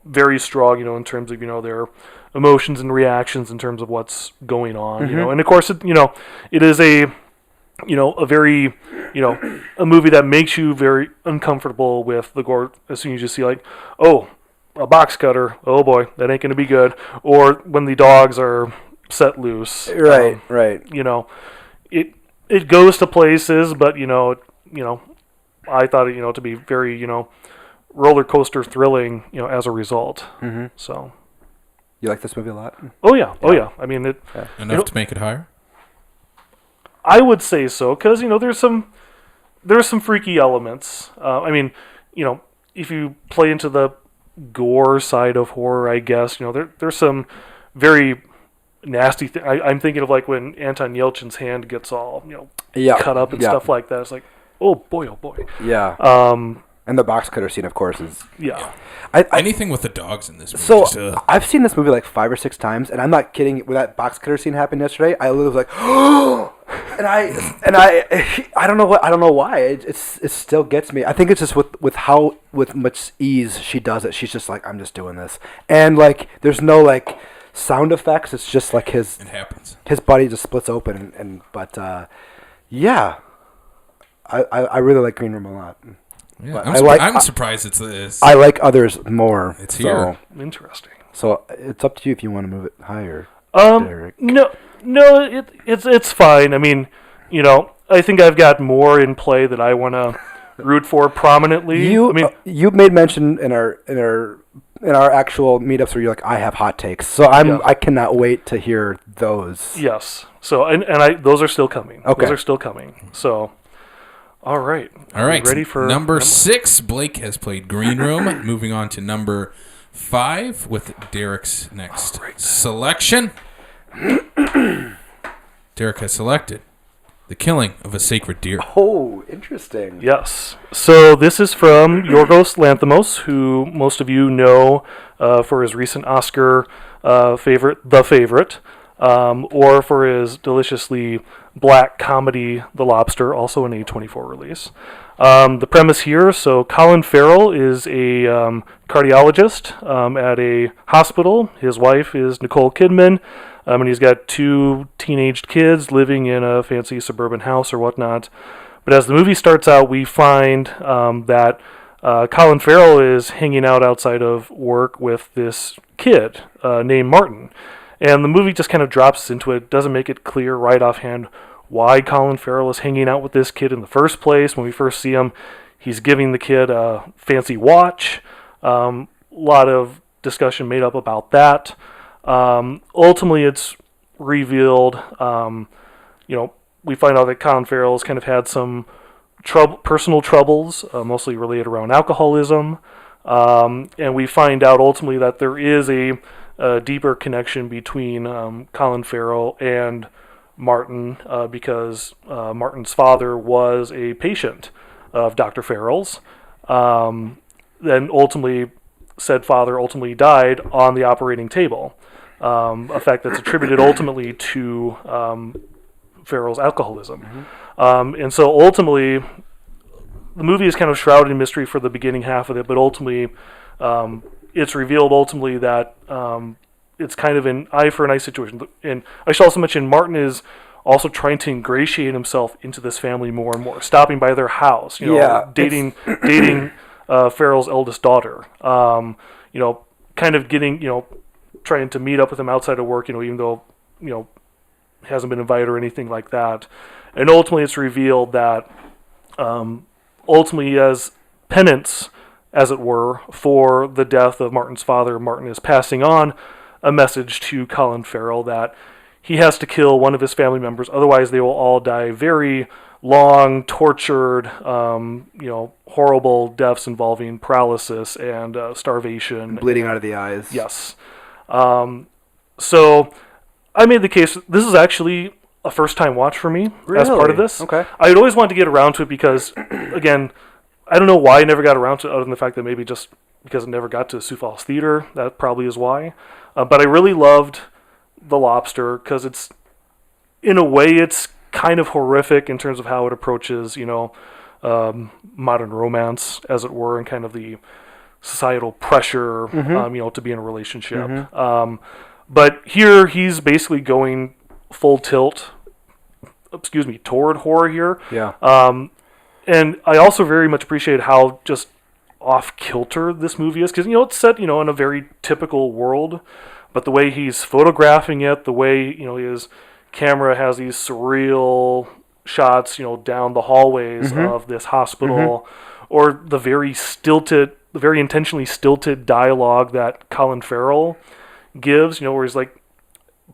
very strong, in terms of, their emotions and reactions in terms of what's going on, and of course, it is a very, a movie that makes you very uncomfortable with the gore as soon as you see, like, oh, a box cutter, oh boy, that ain't going to be good, or when the dogs are set loose. Right, right. It goes to places, but, I thought it, to be very, roller coaster thrilling, as a result. So. You like this movie a lot? Oh, yeah. Oh, yeah. I mean, enough to make it higher? I would say so, because there's some freaky elements. If you play into the gore side of horror, I guess there's some very nasty. I'm thinking of like when Anton Yelchin's hand gets all cut up and stuff like that. It's like, oh boy, oh boy. Yeah. And the box cutter scene, of course, is anything with the dogs in this movie. So I've seen this movie like 5 or 6 times, and I'm not kidding. When that box cutter scene happened yesterday, I literally was like, oh, and I don't know why. It still gets me. I think it's just with much ease she does it. She's just like, I'm just doing this, and like there's no like sound effects. It's just like it happens. His body just splits open, but yeah, I really like Green Room a lot. Yeah, I'm surprised it's this. I like others more. It's here. Interesting. So it's up to you if you want to move it higher. Derrick. No, it's fine. I mean, I think I've got more in play that I want to root for prominently. You made mention in our actual meetups where you're like, I have hot takes. So I cannot wait to hear those. Yes. So and those are still coming. Okay. Those are still coming. So. All right. Ready for number 6? Blake has played Green Room. Moving on to number 5 with Derrick's next selection. Derrick has selected The Killing of a Sacred Deer. Oh, interesting. Yes. So this is from Yorgos Lanthimos, who most of you know for his recent Oscar favorite, The Favorite, or for his deliciously black comedy, The Lobster, also an A24 release. The premise here, so Colin Farrell is a cardiologist at a hospital. His wife is Nicole Kidman, and he's got 2 teenaged kids living in a fancy suburban house or whatnot. But as the movie starts out, we find that Colin Farrell is hanging out outside of work with this kid named Martin. And the movie just kind of drops into it, doesn't make it clear right offhand why Colin Farrell is hanging out with this kid in the first place. When we first see him, he's giving the kid a fancy watch. A lot of discussion made up about that. Ultimately, it's revealed, we find out that Colin Farrell's kind of had some personal troubles, mostly related around alcoholism. And we find out ultimately that there is a deeper connection between Colin Farrell and Martin because Martin's father was a patient of Dr. Farrell's. Then ultimately, said father ultimately died on the operating table, a fact that's attributed ultimately to Farrell's alcoholism. And so ultimately, the movie is kind of shrouded in mystery for the beginning half of it, but ultimately it's revealed ultimately that it's kind of an eye for an eye situation. And I should also mention Martin is also trying to ingratiate himself into this family more and more, stopping by their house, dating Farrell's eldest daughter, kind of getting, trying to meet up with him outside of work, even though, hasn't been invited or anything like that. And ultimately it's revealed that ultimately as penance, as it were, for the death of Martin's father, Martin is passing on a message to Colin Farrell that he has to kill one of his family members, otherwise they will all die very long, tortured, horrible deaths involving paralysis and starvation. Bleeding out of the eyes. Yes. So I made the case, this is actually a first-time watch for me as part of this. Okay. I had always wanted to get around to it because, again, I don't know why I never got around to it other than the fact that maybe just because I never got to Sioux Falls Theater. That probably is why. But I really loved The Lobster because it's, in a way, it's kind of horrific in terms of how it approaches, modern romance, as it were, and kind of the societal pressure, to be in a relationship. Mm-hmm. But here he's basically going full tilt, toward horror here. Yeah. And I also very much appreciate how just off-kilter this movie is, because, it's set, in a very typical world, but the way he's photographing it, the way, his camera has these surreal shots, down the hallways of this hospital, or the very intentionally stilted dialogue that Colin Farrell gives, where he's like,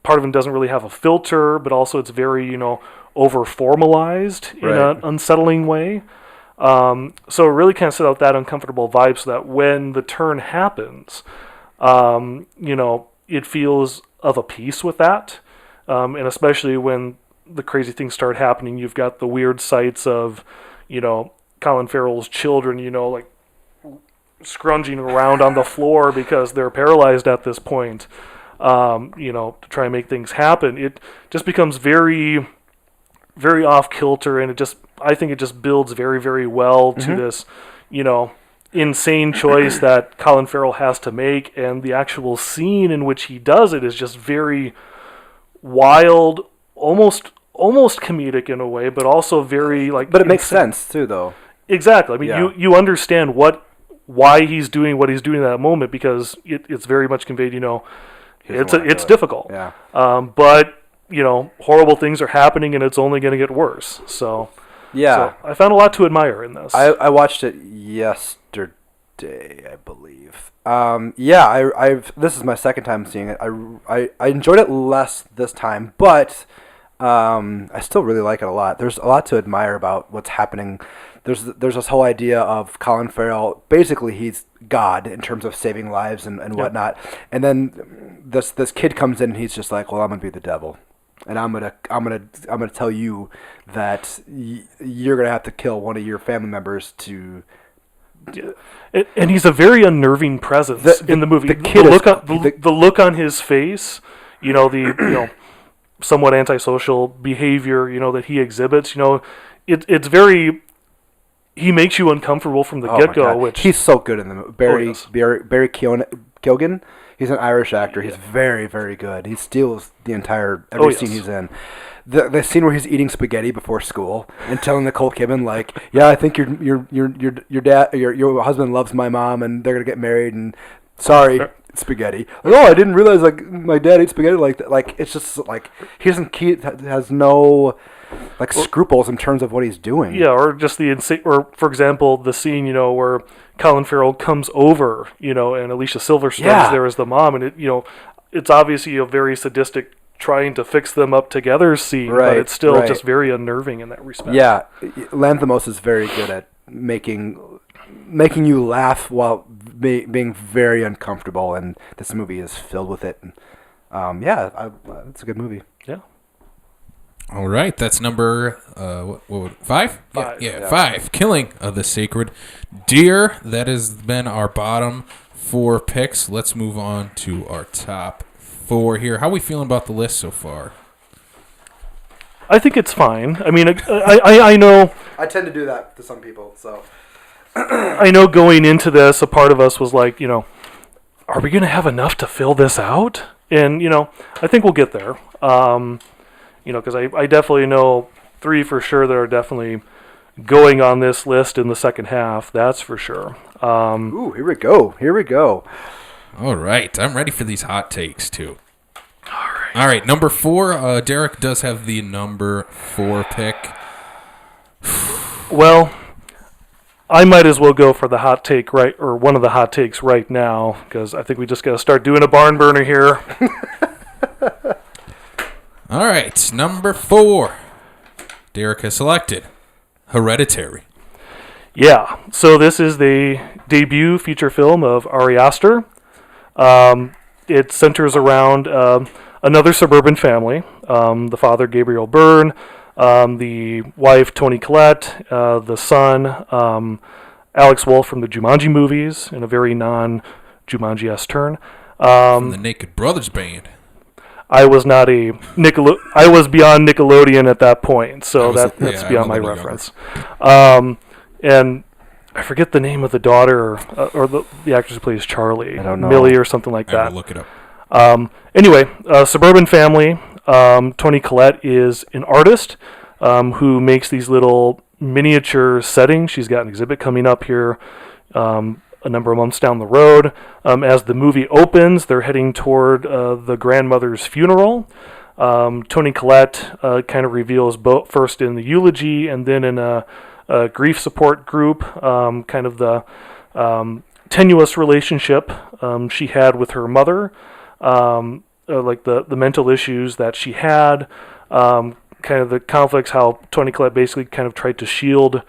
part of him doesn't really have a filter, but also it's very, over-formalized in an unsettling way. So it really kind of set out that uncomfortable vibe so that when the turn happens, it feels of a piece with that. And especially when the crazy things start happening, you've got the weird sights of, Colin Farrell's children, like scrunging around on the floor because they're paralyzed at this point, to try and make things happen. It just becomes very, very off-kilter, and I think it just builds very, very well to this, insane choice that Colin Farrell has to make, and the actual scene in which he does it is just very wild, almost comedic in a way, but also very But it makes sense too, though. Exactly. I mean, you understand why he's doing what he's doing in that moment, because it's very much conveyed. It's difficult. Yeah. But horrible things are happening, and it's only going to get worse. So. Yeah. So I found a lot to admire in this. I watched it yesterday, I believe. This is my second time seeing it. I enjoyed it less this time, but I still really like it a lot. There's a lot to admire about what's happening. There's this whole idea of Colin Farrell. Basically, he's God in terms of saving lives and whatnot. And then this kid comes in and he's just like, well, I'm gonna be the devil, and I'm gonna tell you that you're gonna have to kill one of your family members to. And he's a very unnerving presence in the movie. The look on his face, somewhat antisocial behavior, that he exhibits. It's very. He makes you uncomfortable from the get-go. Which he's so good in the movie. Barry Keoghan. He's an Irish actor. He's very, very good. He steals every scene he's in. The scene where he's eating spaghetti before school and telling Nicole Kidman, like, yeah, I think your dad, your husband loves my mom, and they're gonna get married, and sorry, spaghetti. Like, oh, I didn't realize like my dad ate spaghetti like that. Like, it's just like he has no scruples in terms of what he's doing. Yeah, or just the insane, or for example, the scene where Colin Farrell comes over, and Alicia Silverstone's there as the mom, and it's obviously a very sadistic trying to fix them up together scene, but it's still just very unnerving in that respect. Yeah, Lanthimos is very good at making you laugh while being very uncomfortable, and this movie is filled with it. And, it's a good movie. Yeah. All right, that's number 5? Yeah, 5. Killing of the Sacred Deer. That has been our bottom 4 picks. Let's move on to our top 4 here. How are we feeling about the list so far? I think it's fine. I mean, I know. I tend to do that to some people, so. I know going into this, a part of us was like, are we going to have enough to fill this out? And, I think we'll get there. Because I definitely know 3 for sure that are definitely going on this list in the second half. That's for sure. Ooh, here we go. All right, I'm ready for these hot takes, too. All right, number 4, Derek does have the number 4 pick. Well, I might as well go for the hot take or one of the hot takes right now, because I think we just got to start doing a barn burner here. All right, number 4. Derek has selected Hereditary. Yeah, so this is the debut feature film of Ari Aster. It centers around another suburban family. The father, Gabriel Byrne, the wife, Toni Collette, the son, Alex Wolff from the Jumanji movies, in a very non-Jumanji-esque turn. From the Naked Brothers band. I was not I was beyond Nickelodeon at that point, so that's beyond my reference. And I forget the name of the daughter or the actress who plays Charlie. I don't know. Millie or something like that. I will look it up. Anyway, suburban family. Toni Collette is an artist who makes these little miniature settings. She's got an exhibit coming up here a number of months down the road. As the movie opens, they're heading toward the grandmother's funeral. Toni Collette kind of reveals both first in the eulogy and then in a grief support group, kind of the tenuous relationship she had with her mother, like the mental issues that she had, kind of the conflicts, how Toni Collette basically kind of tried to shield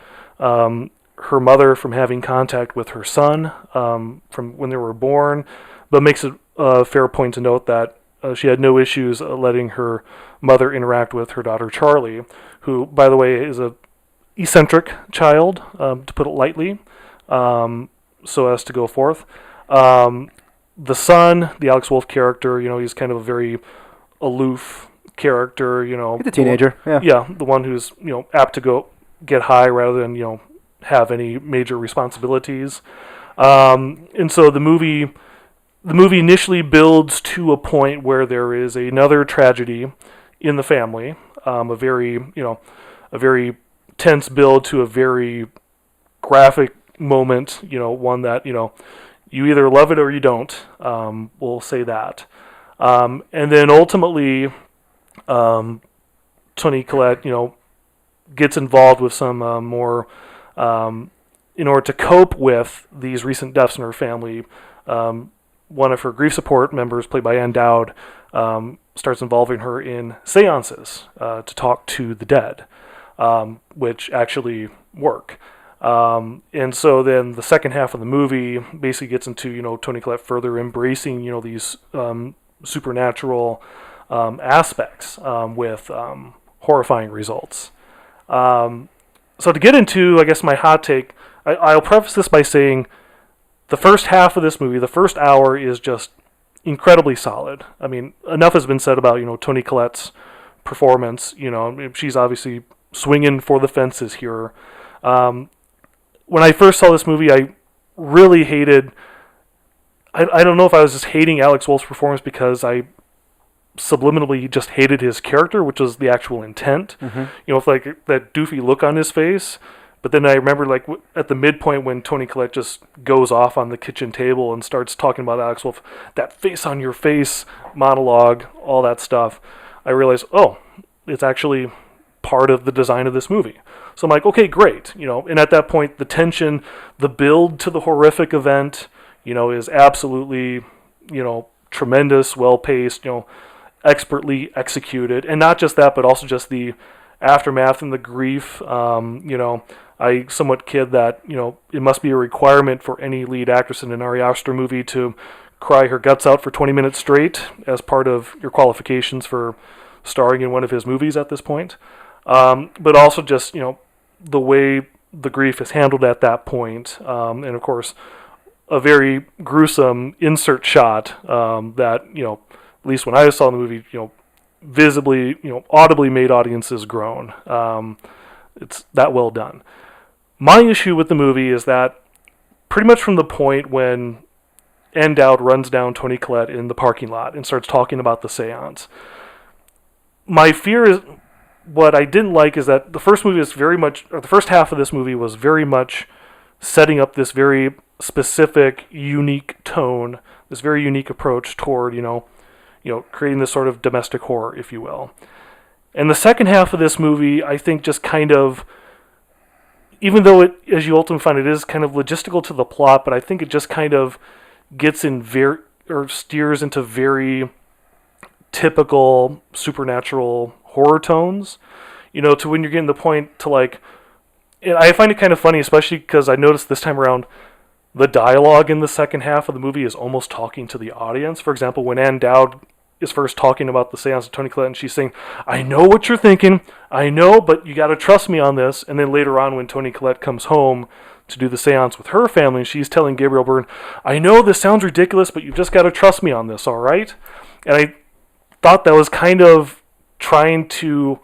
her mother from having contact with her son from when they were born, but makes it a fair point to note that she had no issues letting her mother interact with her daughter Charlie, who, by the way, is a eccentric child, to put it lightly, so as to go forth. The son, the Alex Wolff character, he's kind of a very aloof character, He's a teenager, yeah. Yeah, the one who's, apt to go get high rather than, have any major responsibilities. And so the movie initially builds to a point where there is another tragedy in the family, a very tense build to a very graphic moment, one that, you either love it or you don't, we'll say that. And then ultimately, Toni Collette, gets involved with some more, in order to cope with these recent deaths in her family. One of her grief support members, played by Ann Dowd, starts involving her in seances to talk to the dead, which actually work. And so then the second half of the movie basically gets into, Toni Collette further embracing, these supernatural aspects with horrifying results. So to get into, I guess, my hot take, I'll preface this by saying the first half of this movie, the first hour, is just incredibly solid. I mean, enough has been said about, Toni Collette's performance. She's obviously swinging for the fences here. When I first saw this movie, I really hated... I don't know if I was just hating Alex Wolff's performance because I subliminally just hated his character, which was the actual intent. Mm-hmm. With like that doofy look on his face. But then I remember at the midpoint when Toni Collette just goes off on the kitchen table and starts talking about Alex Wolff, that face on your face monologue, all that stuff. I realized, it's actually part of the design of this movie. So I'm like, okay, great. And at that point, the tension, the build to the horrific event, is absolutely, tremendous, well-paced, expertly executed. And not just that, but also just the aftermath and the grief. I somewhat kid that, it must be a requirement for any lead actress in an Ari Aster movie to cry her guts out for 20 minutes straight as part of your qualifications for starring in one of his movies at this point. But also just, the way the grief is handled at that point. And of course, a very gruesome insert shot that, at least when I saw the movie, visibly, audibly made audiences groan. It's that well done. My issue with the movie is that pretty much from the point when Ann Dowd runs down Toni Collette in the parking lot and starts talking about the seance, my fear is, what I didn't like is that the first half of this movie was very much setting up this very specific, unique tone, this very unique approach toward, creating this sort of domestic horror, if you will. And the second half of this movie, I think, just kind of, even though it, as you ultimately find, it is kind of logistical to the plot, but I think it just kind of gets in steers into very typical supernatural horror tones, to when you're getting the point to like, and I find it kind of funny, especially because I noticed this time around, the dialogue in the second half of the movie is almost talking to the audience. For example, when Ann Dowd is first talking about the seance of Toni Collette, and she's saying, I know what you're thinking, I know, but you got to trust me on this. And then later on, when Toni Collette comes home to do the seance with her family, and she's telling Gabriel Byrne, I know this sounds ridiculous, but you've just got to trust me on this, all right? And I thought that was kind of trying to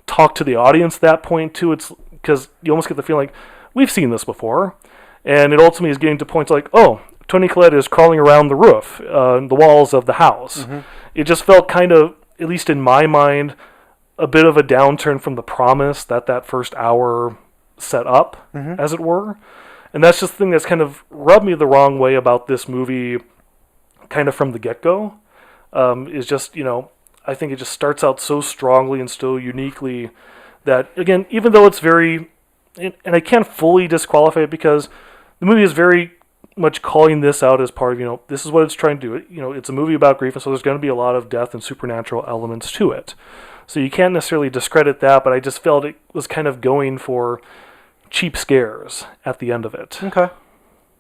talk to the audience at that point, too. It's because you almost get the feeling like, we've seen this before. And it ultimately is getting to points like, oh, Toni Collette is crawling around the roof, the walls of the house. Mm-hmm. It just felt kind of, at least in my mind, a bit of a downturn from the promise that first hour set up, as it were. And that's just the thing that's kind of rubbed me the wrong way about this movie kind of from the get-go. Is just, I think it just starts out so strongly and so uniquely that, again, even though it's very, and I can't fully disqualify it because the movie is very much calling this out as part of, this is what it's trying to do. It's a movie about grief, and so there's going to be a lot of death and supernatural elements to it. So you can't necessarily discredit that, but I just felt it was kind of going for cheap scares at the end of it. Okay.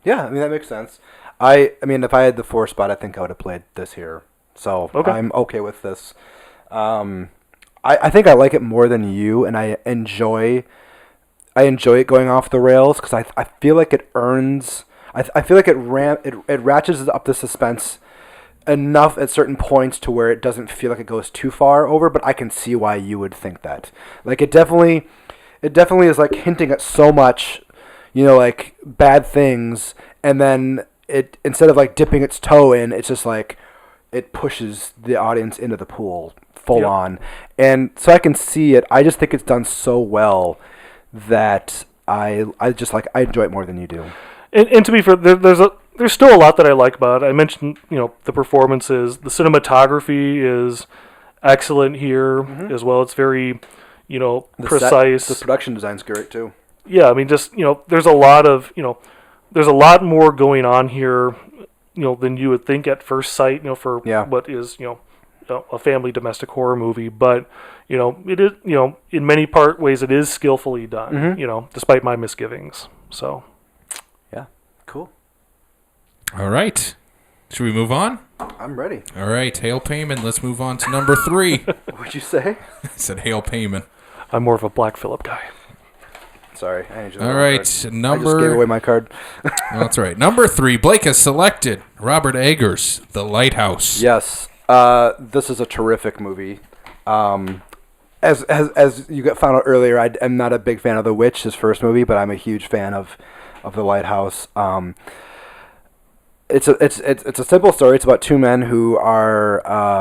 Yeah, that makes sense. I mean, if I had the 4 spot, I think I would have played this here. So okay. I'm okay with this. I think I like it more than you, and I enjoy it going off the rails because I feel like it earns. I feel like it ratchets up the suspense enough at certain points to where it doesn't feel like it goes too far over. But I can see why you would think that. Like it definitely is like hinting at so much, like bad things, and then it instead of like dipping its toe in, it's just like it pushes the audience into the pool full on, and so I can see it. I just think it's done so well that I enjoy it more than you do. And to be fair, there's still a lot that I like about it. I mentioned, the performances. The cinematography is excellent here as well. It's very, precise. The production design's great too. Yeah, I mean, just, there's a lot more going on here, than you would think at first sight, for what is, a family domestic horror movie. But, it is, in many ways it is skillfully done, despite my misgivings. So. Cool. All right. Should we move on? I'm ready. All right. Hail Payman. Let's move on to number 3. What'd you say? I said Hail Payman. I'm more of a Black Phillip guy. Sorry. All right. I just gave away my card. That's right. Number 3. Blake has selected Robert Eggers' The Lighthouse. Yes. This is a terrific movie. As you found out earlier, I'm not a big fan of The Witch, his first movie, but I'm a huge fan of The Lighthouse. It's a simple story. It's about 2 men who are I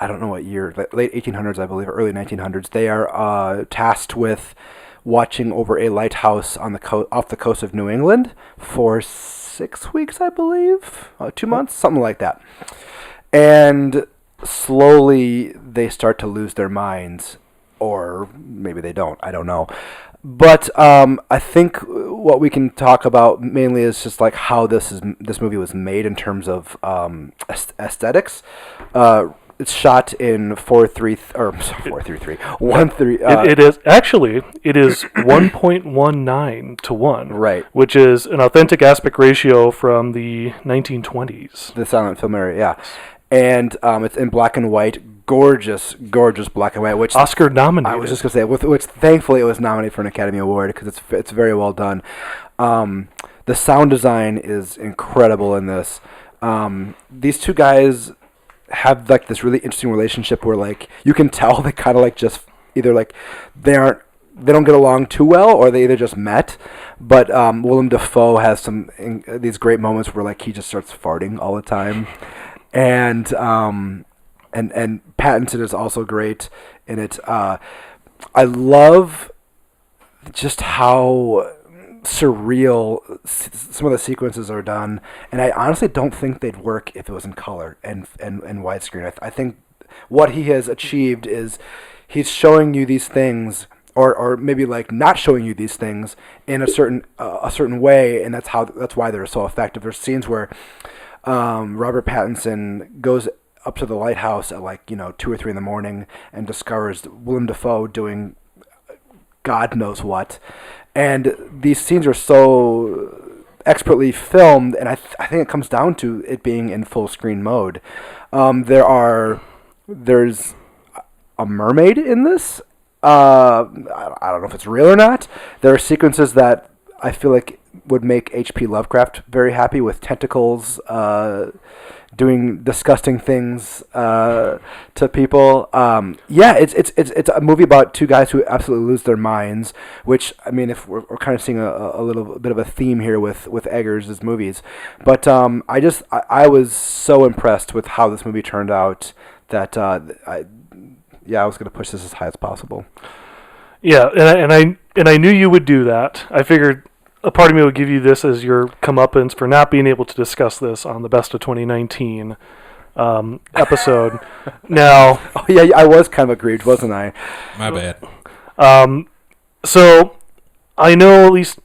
don't know what year, late 1800s, I believe, or early 1900s. They are tasked with watching over a lighthouse on the off the coast of New England for 6 weeks, I believe, 2 months, something like that. And slowly they start to lose their minds, or maybe they don't. I don't know. But I think what we can talk about mainly is just like how this movie was made in terms of aesthetics. It's shot in 1:3. It is actually 1.19 to 1, right? Which is an authentic aspect ratio from the 1920s. The silent film era, yeah. And it's in black and white, gorgeous black and white. Which Oscar nominated. I was just gonna say, which thankfully it was nominated for an Academy Award because it's very well done. The sound design is incredible in this. These 2 guys have like this really interesting relationship where like you can tell they kind of like just either like they don't get along too well, or they either just met. But Willem Dafoe has these great moments where like he just starts farting all the time. And Pattinson is also great in it. I love just how surreal some of the sequences are done, and I honestly don't think they'd work if it was in color and widescreen. I think what he has achieved is he's showing you these things, or maybe like not showing you these things in a certain way, and that's why they're so effective. There's scenes where Robert Pattinson goes up to the lighthouse at like 2 or 3 in the morning and discovers Willem Dafoe doing God knows what, and these scenes are so expertly filmed, and I think it comes down to it being in full screen mode. There's a mermaid in this. I don't know if it's real or not. There are sequences that I feel like would make H.P. Lovecraft very happy, with tentacles doing disgusting things to people. It's a movie about two guys who absolutely lose their minds, which, I mean, if we're kind of seeing a little bit of a theme here with Eggers' movies. But I was so impressed with how this movie turned out that I was going to push this as high as possible. Yeah, and I knew you would do that. I figured a part of me would give you this as your comeuppance for not being able to discuss this on the Best of 2019 episode. Now, I was kind of aggrieved, wasn't I? My bad. So I know, at least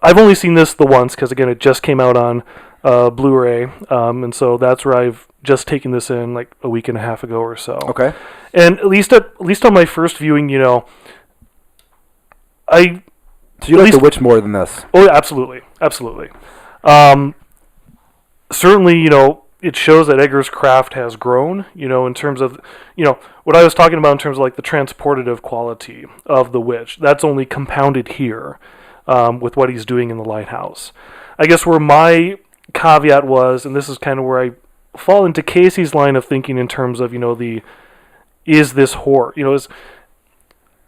I've only seen this the once, because again, it just came out on Blu-ray, and so that's where I've just taken this in like a week and a half ago or so. Okay. And at least on my first viewing, So you like The Witch more than this? Oh, yeah, absolutely. Certainly, it shows that Eggers' craft has grown, in terms of, what I was talking about in terms of like the transportative quality of The Witch. That's only compounded here with what he's doing in The Lighthouse. I guess where my caveat was, and this is kind of where I fall into Casey's line of thinking in terms of, is this horror? Is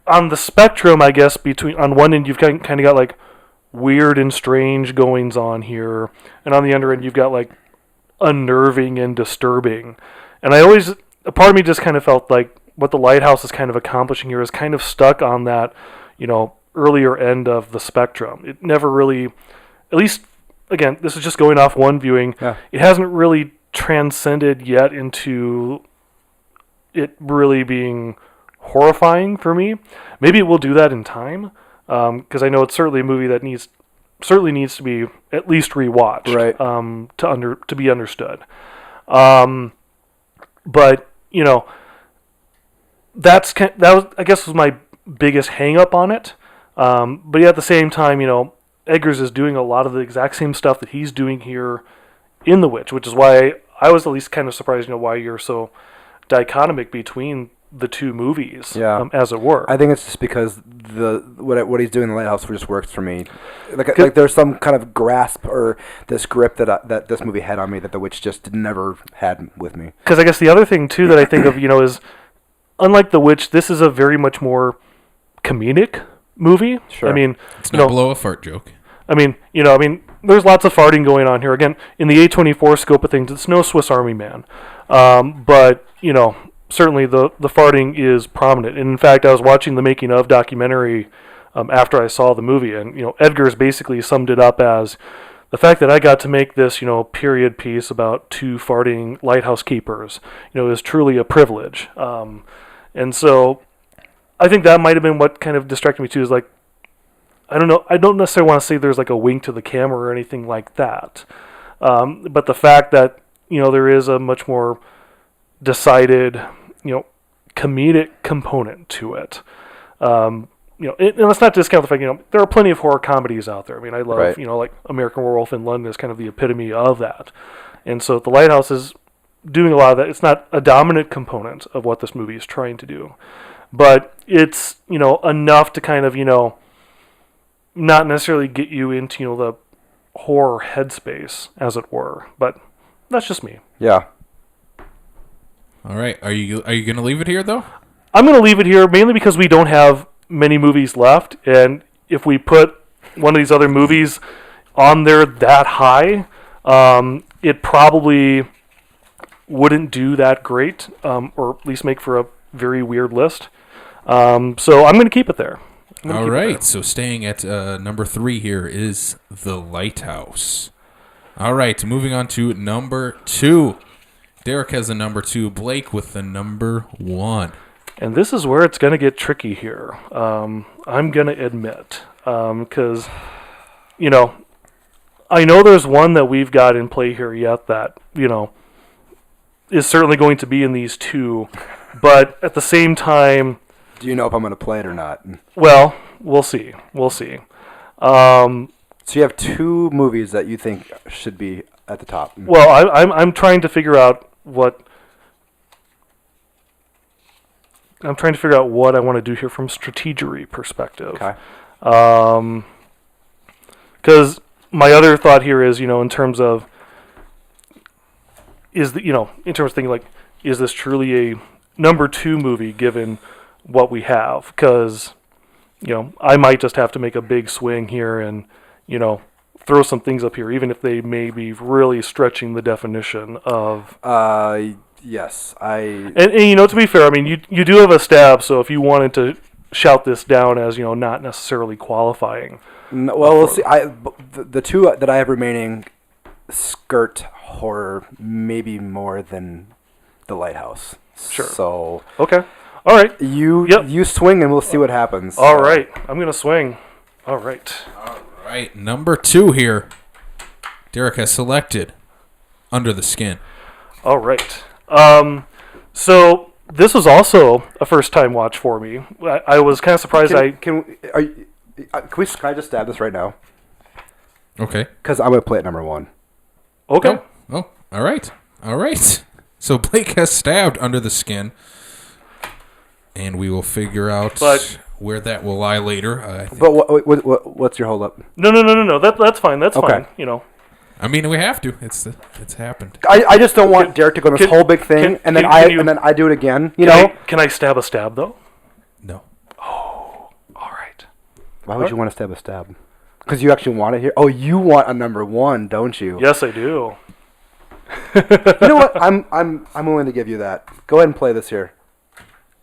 on the spectrum, I guess, on one end you've kind of got like weird and strange goings on here, and on the other end you've got like unnerving and disturbing. And a part of me just kind of felt like what The Lighthouse is kind of accomplishing here is kind of stuck on that, earlier end of the spectrum. It never really, at least, again, this is just going off one viewing, It hasn't really transcended yet into it really being horrifying for me. Maybe it will do that in time, because I know it's certainly a movie that needs to be at least rewatched, right? To be understood. But that was, I guess, was my biggest hang up on it. But at the same time, Eggers is doing a lot of the exact same stuff that he's doing here in The Witch, which is why I was at least kind of surprised, why you're so dichotomic between the two movies, as it were. I think it's just because what he's doing in The Lighthouse just works for me. Like there's some kind of grasp or this grip that this movie had on me that The Witch just never had with me. Because I guess the other thing too that I think of, is unlike The Witch, this is a very much more comedic movie. Sure. I mean, it's not below a fart joke. I mean, there's lots of farting going on here. Again, in the A24 scope of things, it's no Swiss Army Man, but certainly the farting is prominent. And in fact, I was watching the making of documentary after I saw the movie, and Eggers basically summed it up as the fact that I got to make this period piece about two farting lighthouse keepers is truly a privilege. And so I think that might have been what kind of distracted me too, is like, I don't know, I don't necessarily want to say there's like a wink to the camera or anything like that, but the fact that there is a much more decided, comedic component to it. And let's not discount the fact, there are plenty of horror comedies out there. I mean, I love, like American Werewolf in London is kind of the epitome of that. And so The Lighthouse is doing a lot of that. It's not a dominant component of what this movie is trying to do, but it's, enough to kind of, not necessarily get you into, the horror headspace, as it were. But that's just me. Yeah. All right. Are you going to leave it here, though? I'm going to leave it here mainly because we don't have many movies left. And if we put one of these other movies on there that high, it probably wouldn't do that great, or at least make for a very weird list. So I'm going to keep it there. All right. So staying at number 3 here is The Lighthouse. All right. Moving on to number 2. Derek has the number 2. Blake with the number 1. And this is where it's going to get tricky here. I'm going to admit, because, I know there's one that we've got in play here yet that, is certainly going to be in these two, but at the same time, do you know if I'm going to play it or not? Well, we'll see. So you have two movies that you think should be at the top. Well, I'm trying to figure out what I want to do here from strategery perspective. Okay. Because my other thought here is, in terms of thinking like, is this truly a number 2 movie given what we have? Because I might just have to make a big swing here and throw some things up here, even if they may be really stretching the definition of. Yes, And to be fair, I mean, you do have a stab, so if you wanted to shout this down as not necessarily qualifying. No, well, we'll see. The two that I have remaining skirt horror maybe more than The Lighthouse. Sure. So okay, all right. You swing and we'll see what happens. All right, I'm gonna swing. All right. All right, number 2 here. Derrick has selected Under the Skin. All right. So this was also a first-time watch for me. I was kind of surprised. Can I just stab this right now? Okay. Because I'm going to play at number 1. Okay. Oh, all right. So Blake has stabbed Under the Skin, and we will figure out where that will lie later. But what's your hold up? No. That's fine. That's fine. I mean, we have to. It's happened. I just don't want Derrick to go this whole big thing, and then I do it again. Can I stab a stab though? No. Oh, all right. Why would you want to stab a stab? Because you actually want it here. Oh, you want a number 1, don't you? Yes, I do. You know what? I'm willing to give you that. Go ahead and play this here.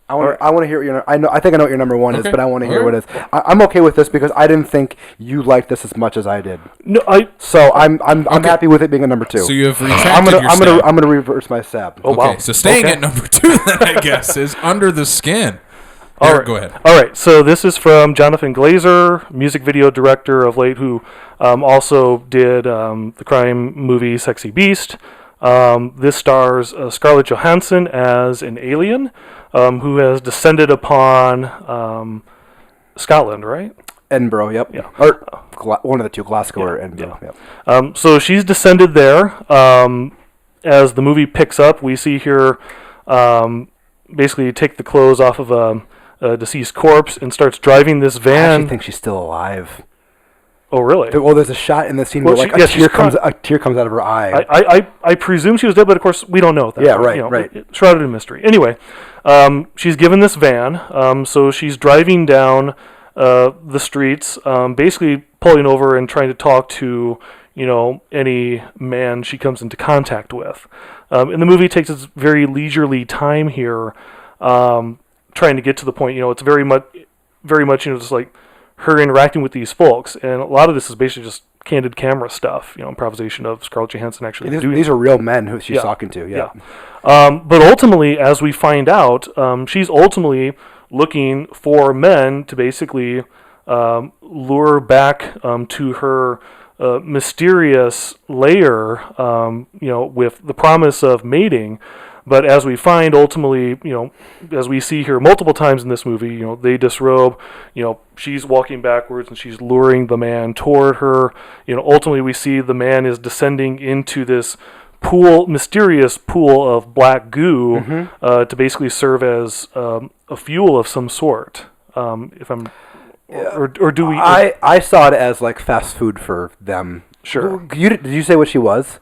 I want to hear what I think I know what your number 1 is, but I want to hear what it is. I'm okay with this because I didn't think you liked this as much as I did. No, So I'm happy with it being a number 2. So you have retracted your stab. I'm gonna reverse my stab. Oh wow. Okay, so staying at number 2 then I guess is Under the Skin. All right, go ahead. All right, so this is from Jonathan Glazer, music video director of late, who also did the crime movie Sexy Beast. This stars Scarlett Johansson as an alien who has descended upon Scotland, right? Edinburgh, yep. Yeah. Or one of the two, Glasgow or Edinburgh. Yeah. Yep. So she's descended there. As the movie picks up, we see her basically take the clothes off of a deceased corpse and starts driving this van. I actually think she's still alive. Oh, really? Well, there's a shot in the scene where a tear comes out of her eye. I presume she was dead, but of course we don't know that. Yeah, right, right. Shrouded in mystery. Anyway, she's given this van, so she's driving down the streets, basically pulling over and trying to talk to any man she comes into contact with. And the movie takes its very leisurely time here, trying to get to the point. It's very much just like her interacting with these folks, and a lot of this is basically just candid camera stuff, improvisation of Scarlett Johansson actually doing. These are real men who she's talking to, yeah. But ultimately, as we find out, she's ultimately looking for men to basically lure back to her mysterious lair, with the promise of mating. But as we find, ultimately, as we see here multiple times in this movie, they disrobe, she's walking backwards and she's luring the man toward her. Ultimately we see the man is descending into this mysterious pool of black goo, to basically serve as a fuel of some sort. If I'm, or do we? I saw it as like fast food for them. Sure. Did you say what she was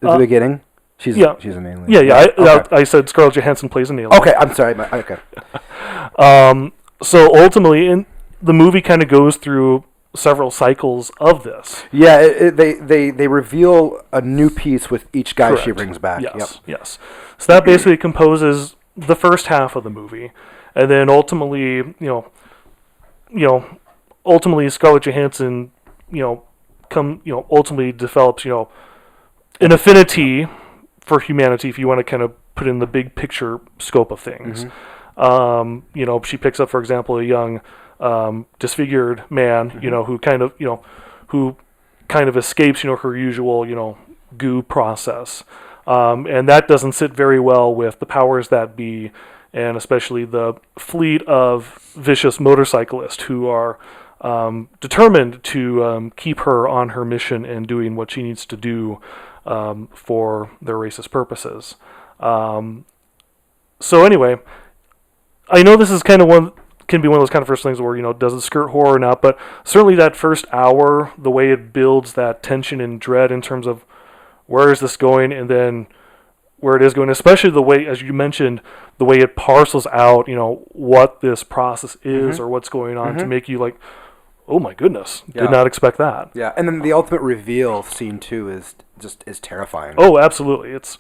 at the beginning? She's an alien. Yeah. I said Scarlett Johansson plays an alien. Okay, I'm sorry. Okay. So ultimately, the movie kind of goes through several cycles of this. Yeah, they reveal a new piece with each guy she brings back. Yes. So that basically composes the first half of the movie, and then ultimately, Scarlett Johansson, ultimately develops, an affinity for humanity, if you want to kind of put in the big picture scope of things. She picks up, for example, a young disfigured man, who kind of escapes, her usual, goo process. And that doesn't sit very well with the powers that be, and especially the fleet of vicious motorcyclists who are determined to keep her on her mission and doing what she needs to do for their racist purposes. So anyway, I know this is kind of can be one of those kind of first things where, does it skirt horror or not, but certainly that first hour, the way it builds that tension and dread in terms of where is this going and then where it is going, especially the way, as you mentioned, the way it parcels out, what this process is or what's going on to make you like, oh my goodness, did not expect that. Yeah, and then the ultimate reveal scene too is terrifying. Oh, absolutely. It's,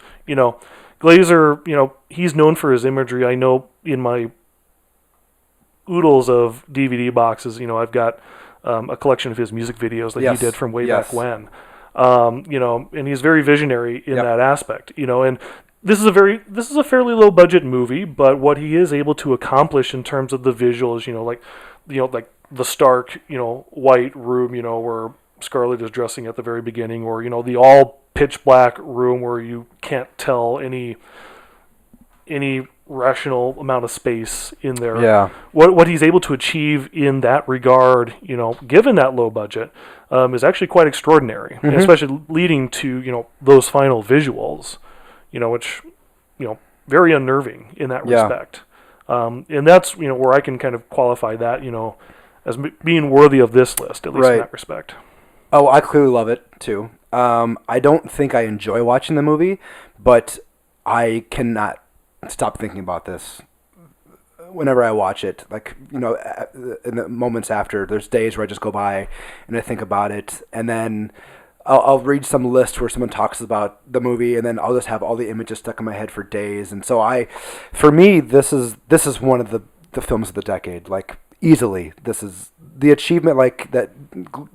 Glazer, he's known for his imagery. I know in my oodles of DVD boxes, I've got a collection of his music videos that he did from way back when. And he's very visionary in that aspect, and this is a fairly low budget movie, but what he is able to accomplish in terms of the visuals, like the stark, white room, where Scarlett is dressing at the very beginning, or, the all pitch black room where you can't tell any rational amount of space in there. Yeah. What he's able to achieve in that regard, given that low budget, is actually quite extraordinary, especially leading to, those final visuals, which, very unnerving in that respect. And that's, where I can kind of qualify that, as being worthy of this list, at least in that respect. Oh, I clearly love it too. I don't think I enjoy watching the movie, but I cannot stop thinking about this whenever I watch it. Like, in the moments after, there's days where I just go by and I think about it, and then I'll read some list where someone talks about the movie, and then I'll just have all the images stuck in my head for days. And so for me, this is one of the films of the decade. Like, easily, this is the achievement like that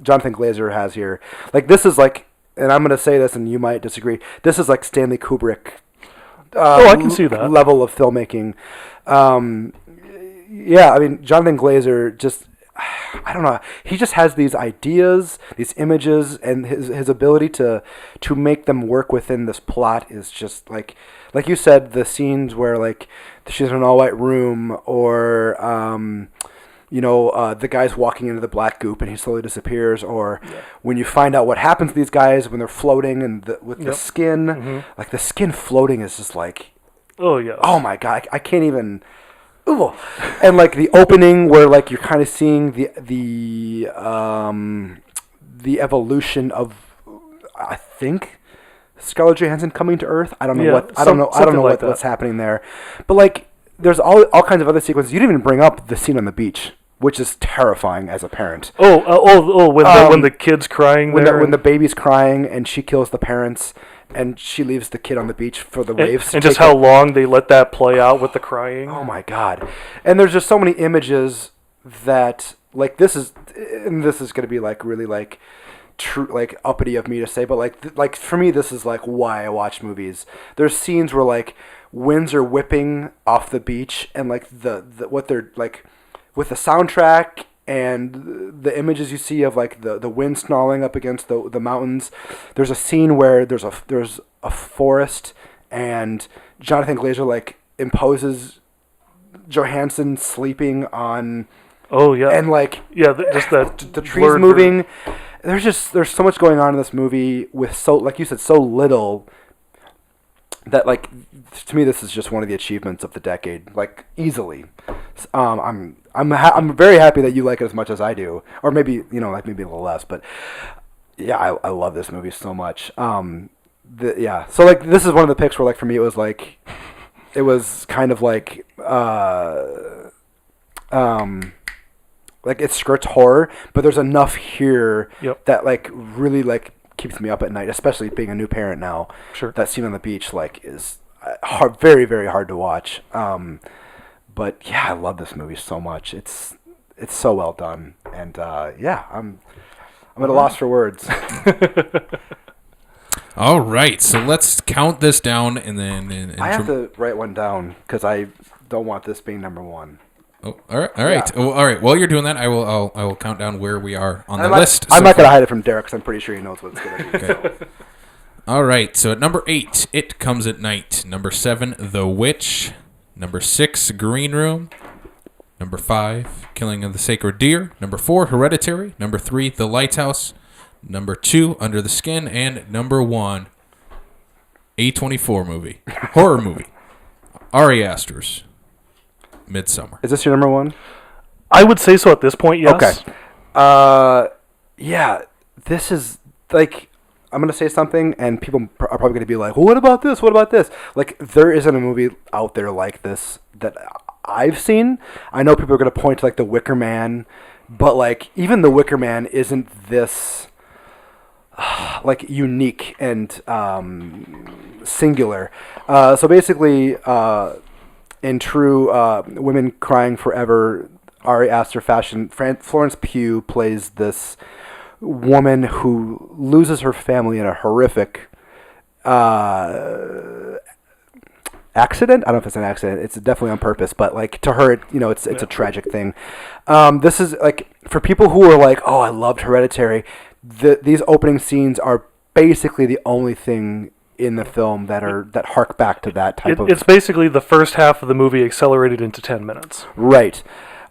Jonathan Glazer has here. Like, this is like, and I'm going to say this, and you might disagree, this is like Stanley Kubrick. I can see that level of filmmaking. Yeah, I mean, Jonathan Glazer just, I don't know, he just has these ideas, these images, and his ability to make them work within this plot is just like you said, the scenes where like she's in an all white room, or the guy's walking into the black goop and he slowly disappears, or when you find out what happens to these guys when they're floating and the skin, like the skin floating is just like, oh my God, I can't even. Ooh. And like the opening where like you're kind of seeing the evolution of, I think, Scarlett Johansson coming to Earth. I don't know what's happening there, but like there's all kinds of other sequences. You didn't even bring up the scene on the beach, which is terrifying as a parent. When the kid's crying, when the baby's crying and she kills the parents. And she leaves the kid on the beach for the waves. And just how long they let that play out with the crying. Oh, my God. And there's just so many images that, like, this is going to be, like, really, like, true, like, uppity of me to say. But, like for me, this is, like, why I watch movies. There's scenes where, like, winds are whipping off the beach. And, like, what they're, like, with the soundtrack and the images you see of like the wind snarling up against the mountains. There's a scene where there's a forest and Jonathan Glazer like imposes Johansson sleeping on. Oh yeah, and like just that the trees moving. There's so much going on in this movie with so, like you said, so little. That like to me this is just one of the achievements of the decade, like easily. I'm very happy that you like it as much as I do, or maybe like maybe a little less, but yeah, I love this movie so much. So like this is one of the picks where like for me it was kind of like like it skirts horror, but there's enough here that like really like keeps me up at night, especially being a new parent now. Sure. That scene on the beach like is hard, very, very hard to watch. But yeah, I love this movie so much. It's so well done, and I'm at a loss for words. All right, so let's count this down, and then I have to write one down because I don't want this being number one. Oh, all right. Yeah. Oh, all right. While you're doing that, I will count down where we are on the list. I'm not going to hide it from Derek because I'm pretty sure he knows what it's going to be. Okay. All right, so at number 8, It Comes at Night. Number 7, The Witch. Number 6, Green Room. Number 5, Killing of the Sacred Deer. Number 4, Hereditary. Number 3, The Lighthouse. Number 2, Under the Skin. And number 1, A24 movie. Horror movie. Ari Aster's Midsummer. Is this your number 1? I would say so at this point, yes. Okay. Yeah, this is, like, I'm going to say something, and people are probably going to be like, well, what about this? What about this? Like, there isn't a movie out there like this that I've seen. I know people are going to point to, like, The Wicker Man, but, like, even The Wicker Man isn't this, like, unique and singular. So basically, in true Women Crying Forever, Ari Aster fashion, Florence Pugh plays this woman who loses her family in a horrific accident. I don't know if it's an accident. It's definitely on purpose, but like to her, it's a tragic thing. This is like for people who are like, oh, I loved Hereditary. These opening scenes are basically the only thing in the film that hark back to that type of. It's basically the first half of the movie accelerated into 10 minutes. Right,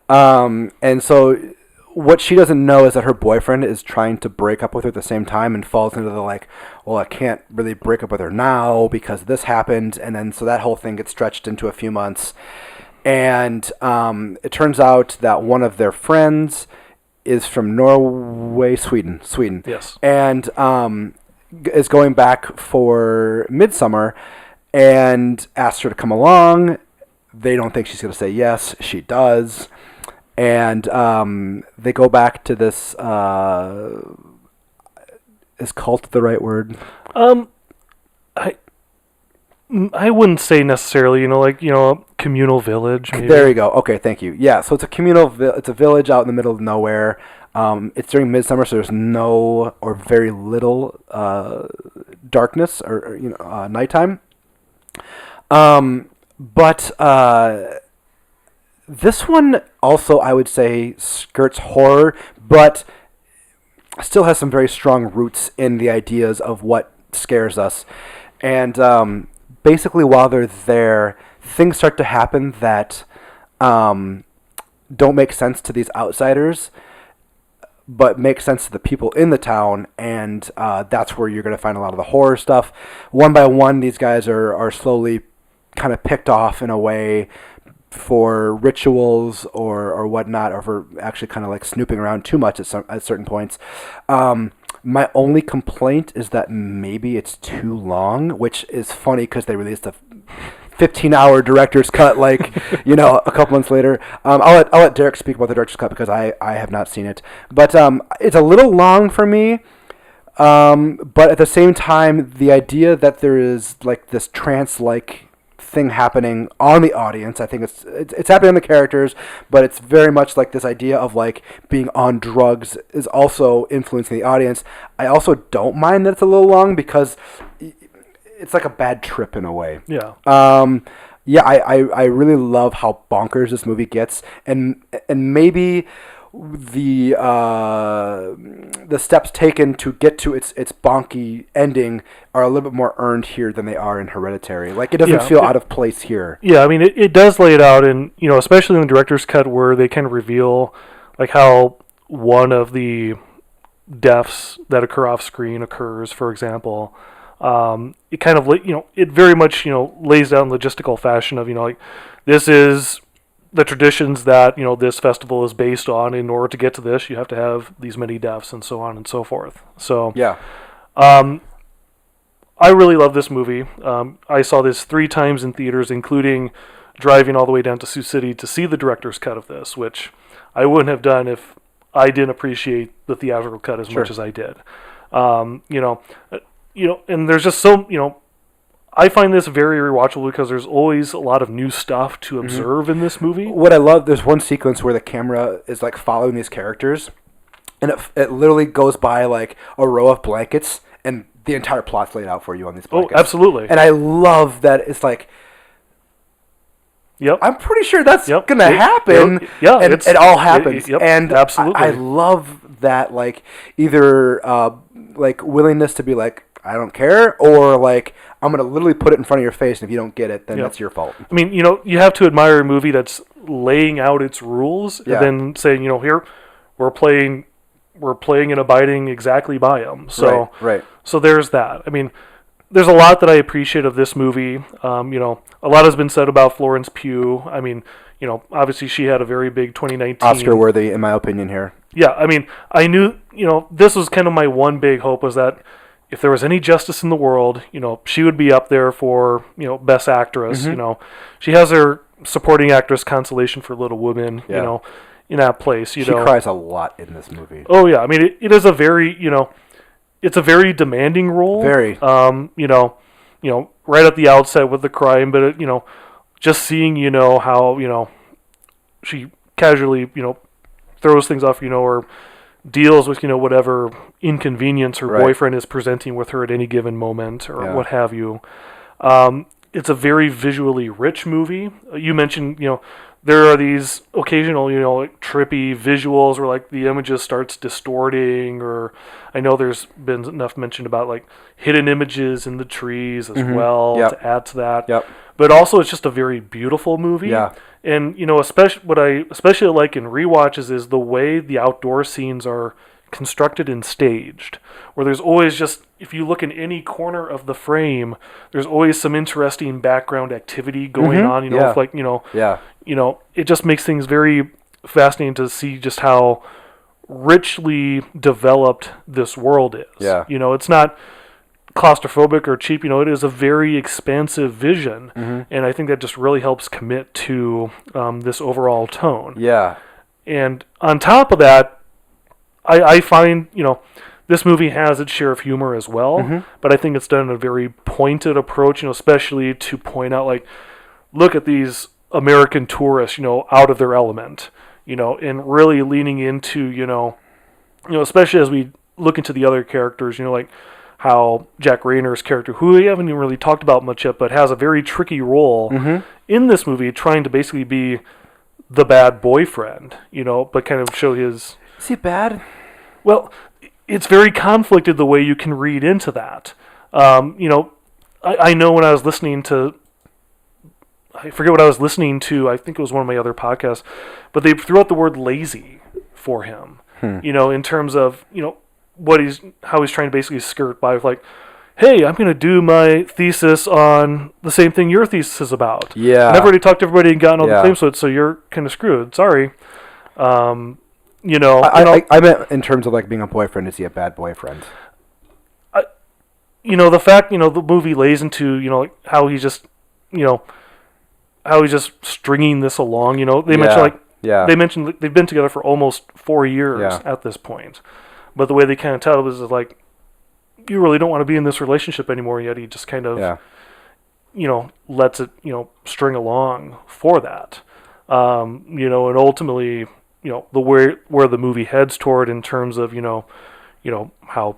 and so. What she doesn't know is that her boyfriend is trying to break up with her at the same time and falls into the like, well, I can't really break up with her now because this happened. And then so that whole thing gets stretched into a few months. And it turns out that one of their friends is from Norway, Sweden. Yes. And is going back for Midsummer and asks her to come along. They don't think she's going to say yes. She does. And they go back to this. Is cult the right word? I wouldn't say necessarily. Communal village. Maybe. There you go. Okay, thank you. Yeah, so it's a communal. It's a village out in the middle of nowhere. It's during midsummer, so there's no or very little darkness or nighttime. But this one also, I would say, skirts horror, but still has some very strong roots in the ideas of what scares us. And basically, while they're there, things start to happen that don't make sense to these outsiders, but make sense to the people in the town, and that's where you're going to find a lot of the horror stuff. One by one, these guys are slowly kind of picked off in a way for rituals or whatnot, or for actually kind of like snooping around too much at certain points. My only complaint is that maybe it's too long, which is funny because they released a 15-hour director's cut a couple months later. I'll let Derek speak about the director's cut because I have not seen it, but it's a little long for me. But at the same time, the idea that there is like this trance-like thing happening on the audience. I think it's happening on the characters, but it's very much like this idea of like being on drugs is also influencing the audience. I also don't mind that it's a little long because it's like a bad trip in a way. Yeah. I really love how bonkers this movie gets, and maybe the steps taken to get to its bonky ending are a little bit more earned here than they are in Hereditary. Like, it doesn't feel out of place here. Yeah, I mean, it does lay it out, and especially in the director's cut where they kind of reveal like how one of the deaths that occur off screen occurs, for example. It kind of it very much lays down logistical fashion of like this is the traditions that this festival is based on. In order to get to this, you have to have these many deaths and so on and so forth. So yeah, I really love this movie. I saw this 3 times in theaters, including driving all the way down to Sioux City to see the director's cut of this, which I wouldn't have done if I didn't appreciate the theatrical cut as much as I did. And there's just so I find this very rewatchable because there's always a lot of new stuff to observe in this movie. What I love, there's one sequence where the camera is like following these characters, and it literally goes by like a row of blankets, and the entire plot's laid out for you on these blankets. Oh, absolutely. And I love that it's like, yep, I'm pretty sure that's gonna happen. And it all happens. And absolutely, I love that, like, either like willingness to be like, I don't care, or like I'm gonna literally put it in front of your face, and if you don't get it, then that's your fault. I mean, you have to admire a movie that's laying out its rules and then saying, here we're playing and abiding exactly by them. So right. So there's that. I mean, there's a lot that I appreciate of this movie. A lot has been said about Florence Pugh. I mean, obviously she had a very big 2019 Oscar worthy, in my opinion. Here. Yeah, I mean, I knew, this was kind of my one big hope, was that if there was any justice in the world, she would be up there for, Best Actress. She has her supporting actress consolation for Little Women, in that place. She cries a lot in this movie. Oh yeah, I mean, it is a very, it's a very demanding role. Very. Right at the outset with the crime, but just seeing, how, she casually, throws things off, or deals with, whatever inconvenience her boyfriend is presenting with her at any given moment, or what have you. It's a very visually rich movie. You mentioned, there are these occasional, like trippy visuals where like the images starts distorting, or I know there's been enough mentioned about like hidden images in the trees as well to add to that. Yep. But also it's just a very beautiful movie. Yeah. And, especially what I especially like in rewatches is the way the outdoor scenes are constructed and staged, where there's always just, if you look in any corner of the frame, there's always some interesting background activity going on, if like, it just makes things very fascinating to see just how richly developed this world is. Yeah. It's not claustrophobic or cheap, it is a very expansive vision, and I think that just really helps commit to this overall tone. Yeah. And on top of that, I find, this movie has its share of humor as well, but I think it's done in a very pointed approach, especially to point out, like, look at these American tourists, out of their element, and really leaning into, especially as we look into the other characters, like how Jack Raynor's character, who we haven't even really talked about much yet, but has a very tricky role in this movie, trying to basically be the bad boyfriend, but kind of show his... Is he bad? Well, it's very conflicted the way you can read into that. I know when I was listening to... I forget what I was listening to. I think it was one of my other podcasts. But they threw out the word lazy for him, in terms of, how he's trying to basically skirt by with like, hey, I'm going to do my thesis on the same thing your thesis is about. Yeah. And I've already talked to everybody and gotten all the claims, so you're kind of screwed. Sorry. I meant in terms of like being a boyfriend. Is he a bad boyfriend? The fact, the movie lays into, like how he's just, how he's just stringing this along. They mentioned they mentioned they've been together for almost 4 years at this point. But the way they kind of tell it is like, you really don't want to be in this relationship anymore, yet he just kind of, lets it, string along for that. And ultimately, the where the movie heads toward in terms of, how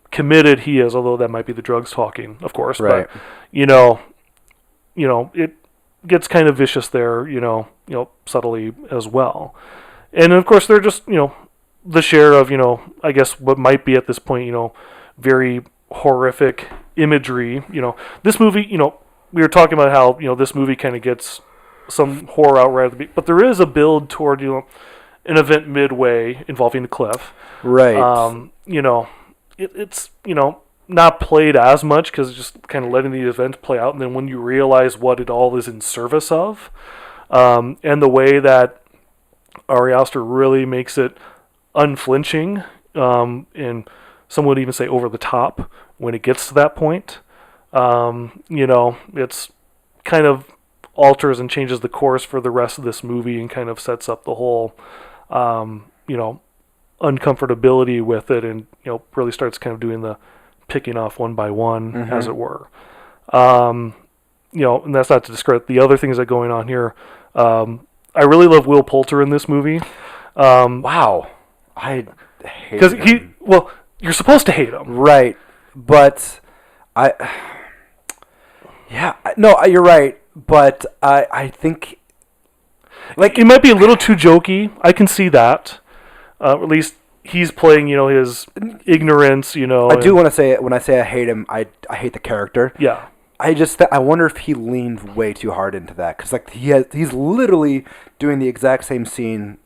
committed he is, although that might be the drugs talking, of course. Right. But, it gets kind of vicious there, subtly as well. And of course, they're just, the share of, I guess what might be at this point, very horrific imagery. This movie, we were talking about how, this movie kind of gets some horror out right at the beginning, but there is a build toward, an event midway involving the cliff. Right. It's, not played as much because it's just kind of letting the event play out, and then when you realize what it all is in service of, and the way that Ari Aster really makes it unflinching, and some would even say over the top when it gets to that point. It's kind of alters and changes the course for the rest of this movie and kind of sets up the whole, uncomfortability with it, and, really starts kind of doing the picking off one by one, as it were. And that's not to discredit the other things that are going on here. I really love Will Poulter in this movie. Wow. I hate him. Well, you're supposed to hate him. Right. But you're right. But I think, like, it might be a little too jokey. I can see that. At least, he's playing, his ignorance, I do want to say, when I say I hate him, I hate the character. Yeah. I wonder if he leaned way too hard into that, because like he's literally doing the exact same scene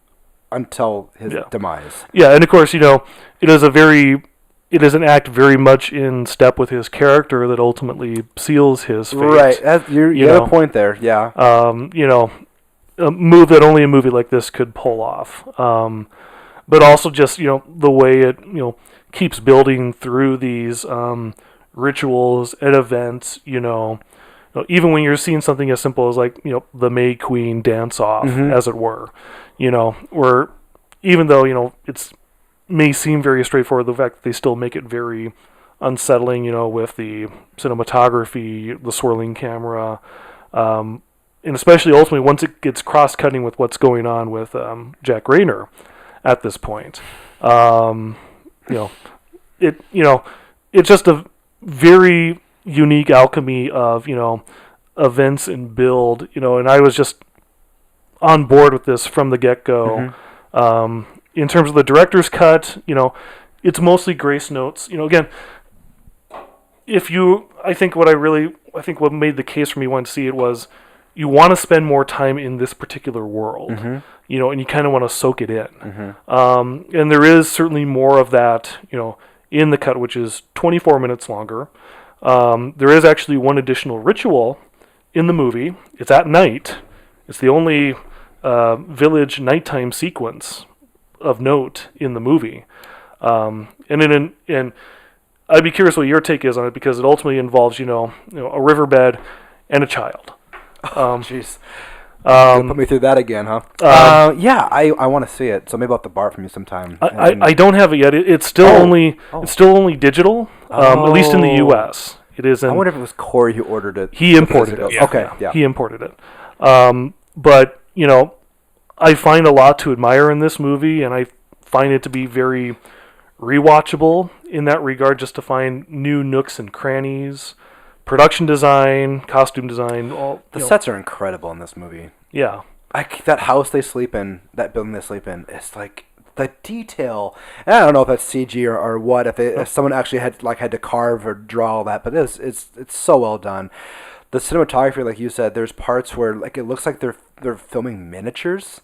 until his demise. Yeah, and of course, it is an act very much in step with his character that ultimately seals his fate. Right, you have a point there. Yeah. A move that only a movie like this could pull off. But also just the way it keeps building through these rituals and events, even when you're seeing something as simple as like, the May Queen dance off, as it were, where even though, it's may seem very straightforward, the fact that they still make it very unsettling, with the cinematography, the swirling camera, and especially ultimately once it gets cross-cutting with what's going on with Jack Rayner at this point. It's just a very unique alchemy of, events and build, and I was just on board with this from the get-go. In terms of the director's cut, it's mostly grace notes. Again, I think what made the case for me wanting to see it was you want to spend more time in this particular world, and you kind of want to soak it in. And there is certainly more of that, in the cut, which is 24 minutes longer. There is actually one additional ritual in the movie. It's at night. It's the only village nighttime sequence of note in the movie. And I'd be curious what your take is on it, because it ultimately involves, a riverbed and a child. Jeez. Put me through that again, huh? Yeah, I want to see it. So maybe I'll have to borrow from you sometime. I don't have it yet. It's still only digital, at least in the U.S. It is. I wonder if it was Corey who ordered it. He imported it. Okay, yeah. He imported it. But I find a lot to admire in this movie, and I find it to be very rewatchable in that regard, just to find new nooks and crannies. Production design, costume design, the sets are incredible in this movie. Yeah. That house they sleep in, that building they sleep in, it's like the detail. And I don't know if that's CG or what, if someone actually had to carve or draw all that, but it's so well done. The cinematography, like you said, there's parts where like it looks like they're filming miniatures,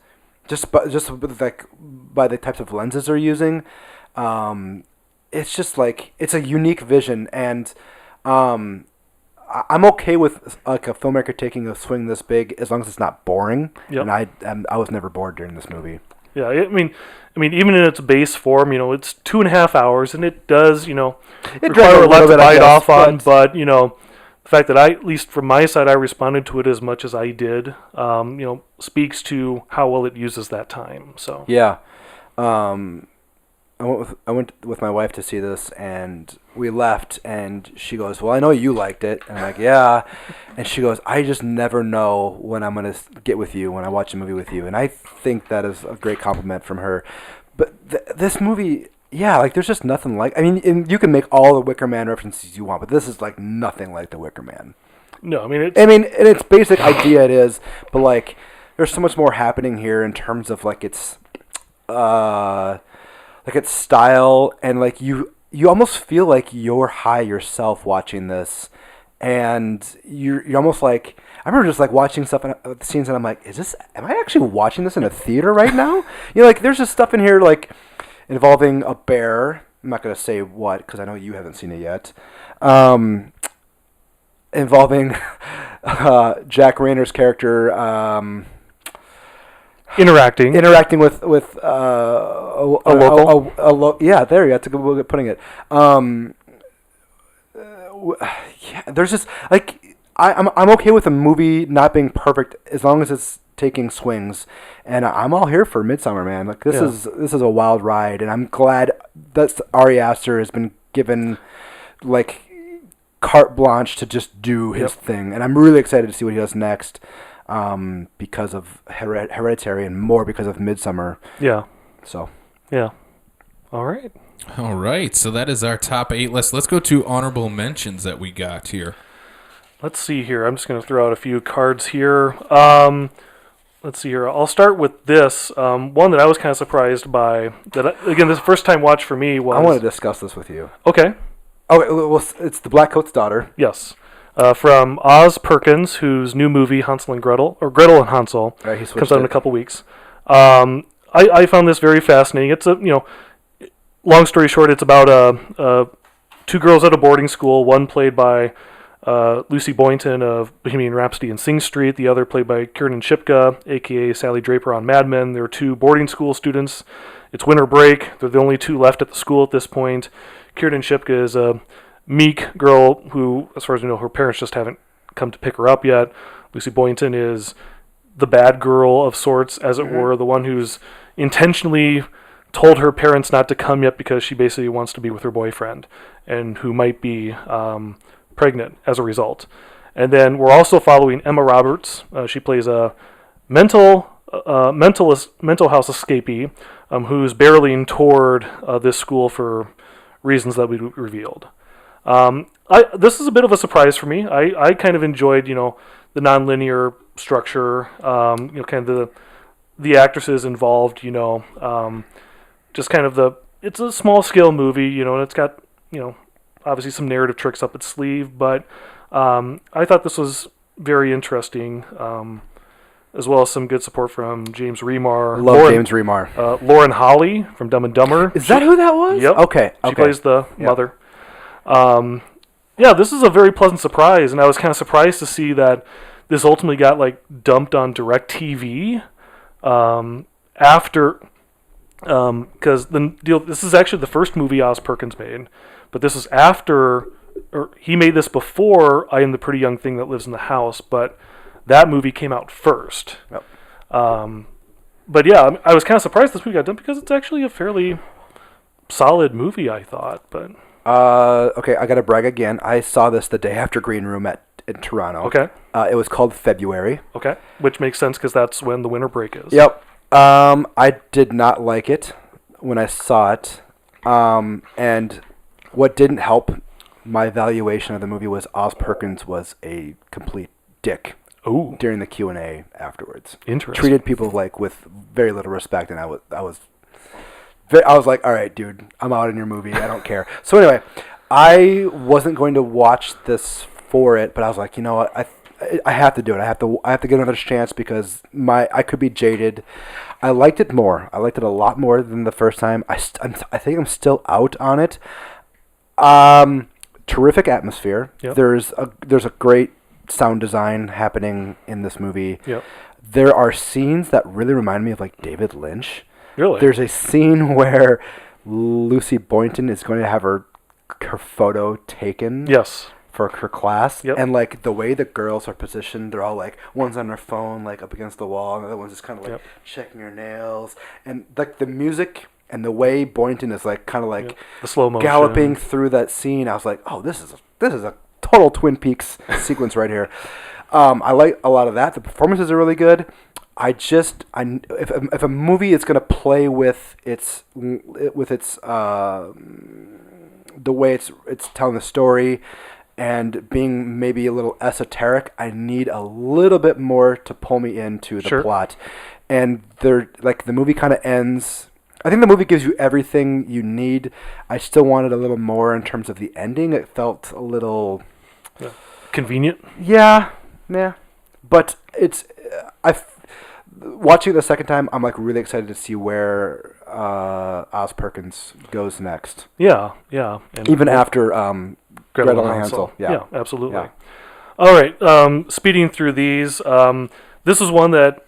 just by the types of lenses they're using. It's just like it's a unique vision, and I'm okay with like a filmmaker taking a swing this big as long as it's not boring. Yep. And I was never bored during this movie. Yeah, I mean, even in its base form, it's 2.5 hours, and it does, it require a lot to bite off on. But the fact that at least from my side, I responded to it as much as I did, speaks to how well it uses that time. So yeah. I went with my wife to see this, and we left, and she goes, "Well, I know you liked it." And I'm like, "Yeah." And she goes, "I just never know when I'm going to get with you when I watch a movie with you." And I think that is a great compliment from her. But this movie, yeah, like there's just nothing like. I mean, you can make all the Wicker Man references you want, but this is like nothing like the Wicker Man. No, in its basic idea it is, but like there's so much more happening here in terms of like its style, and like you almost feel like you're high yourself watching this, and you're almost like, I remember just like watching stuff in the scenes, and I'm like, am I actually watching this in a theater right now? Like there's just stuff in here like involving a bear. I'm not gonna say what because I know you haven't seen it yet. Involving Jack Rayner's character. Interacting with a local. Yeah, there you go. That's a good way of putting it. Yeah, there's just like I'm okay with a movie not being perfect as long as it's taking swings, and I'm all here for Midsummer, man. Like this is a wild ride, and I'm glad that Ari Aster has been given like carte blanche to just do his thing, and I'm really excited to see what he does next. Because of Hereditary and more because of Midsummer. Yeah. So. Yeah. All right. So that is our top 8 list. Let's go to honorable mentions that we got here. Let's see here. I'm just going to throw out a few cards here. let's see here. I'll start with this one that I was kind of surprised by. Again, this first time watch for me was. I want to discuss this with you. Okay. Oh, well, it's the Blackcoat's daughter. Yes. From Oz Perkins, whose new movie Hansel and Gretel, or Gretel and Hansel, comes out in a couple weeks. I found this very fascinating. It's long story short, it's about two girls at a boarding school. One played by Lucy Boynton of Bohemian Rhapsody and Sing Street. The other played by Kiernan Shipka, a.k.a. Sally Draper on Mad Men. They're two boarding school students. It's winter break. They're the only two left at the school at this point. Kiernan Shipka is a meek girl who, as far as we know, her parents just haven't come to pick her up yet. Lucy Boynton is the bad girl of sorts, as it were, the one who's intentionally told her parents not to come yet because she basically wants to be with her boyfriend, and who might be pregnant as a result. And then we're also following Emma Roberts. She plays a mental house escapee who's barreling toward this school for reasons that we revealed. This is a bit of a surprise for me. I kind of enjoyed, the nonlinear structure, kind of the actresses involved, just kind of it's a small scale movie, and it's got, obviously some narrative tricks up its sleeve, but I thought this was very interesting, as well as some good support from James Remar. James Remar. Lauren Holly from Dumb and Dumber. Is that who that was? Yep. Okay. She plays the mother. This is a very pleasant surprise, and I was kind of surprised to see that this ultimately got dumped on DirecTV after, because this is actually the first movie Oz Perkins made, but this is after, or he made this before I Am the Pretty Young Thing That Lives in the House, but that movie came out first. Yep. But yeah, I was kind of surprised this movie got dumped because it's actually a fairly solid movie, I thought. But okay, I got to brag again. I saw this the day after Green Room in Toronto. Okay. It was called February. Okay, which makes sense because that's when the winter break is. Yep. I did not like it when I saw it, and what didn't help my evaluation of the movie was Oz Perkins was a complete dick. Ooh. During the Q&A afterwards. Interesting. Treated people with very little respect, and I was like, all right, dude, I'm out in your movie. I don't care. So anyway, I wasn't going to watch this for it, but I was like, you know what, I have to do it. I have to get another chance because I could be jaded. I liked it more. I liked it a lot more than the first time. I think I'm still out on it. Terrific atmosphere. Yep. There's a great sound design happening in this movie. Yep. There are scenes that really remind me of David Lynch. Really? There's a scene where Lucy Boynton is going to have her photo taken. Yes. For her class. Yep. And the way the girls are positioned, they're all one's on their phone up against the wall, and the other one's just kind of checking her nails, and the music and the way Boynton is the slow motion galloping through that scene. I was like, oh, this is a total Twin Peaks sequence right here. I like a lot of that. The performances are really good. If a movie is going to play with its the way it's telling the story and being maybe a little esoteric, I need a little bit more to pull me into the plot. And the movie kind of ends. I think the movie gives you everything you need. I still wanted a little more in terms of the ending. It felt a little convenient. Yeah. But it's watching it the second time, I'm really excited to see where Oz Perkins goes next. Yeah. And even after Gretel and Hansel. Yeah, absolutely. Yeah. All right. Speeding through these, this is one that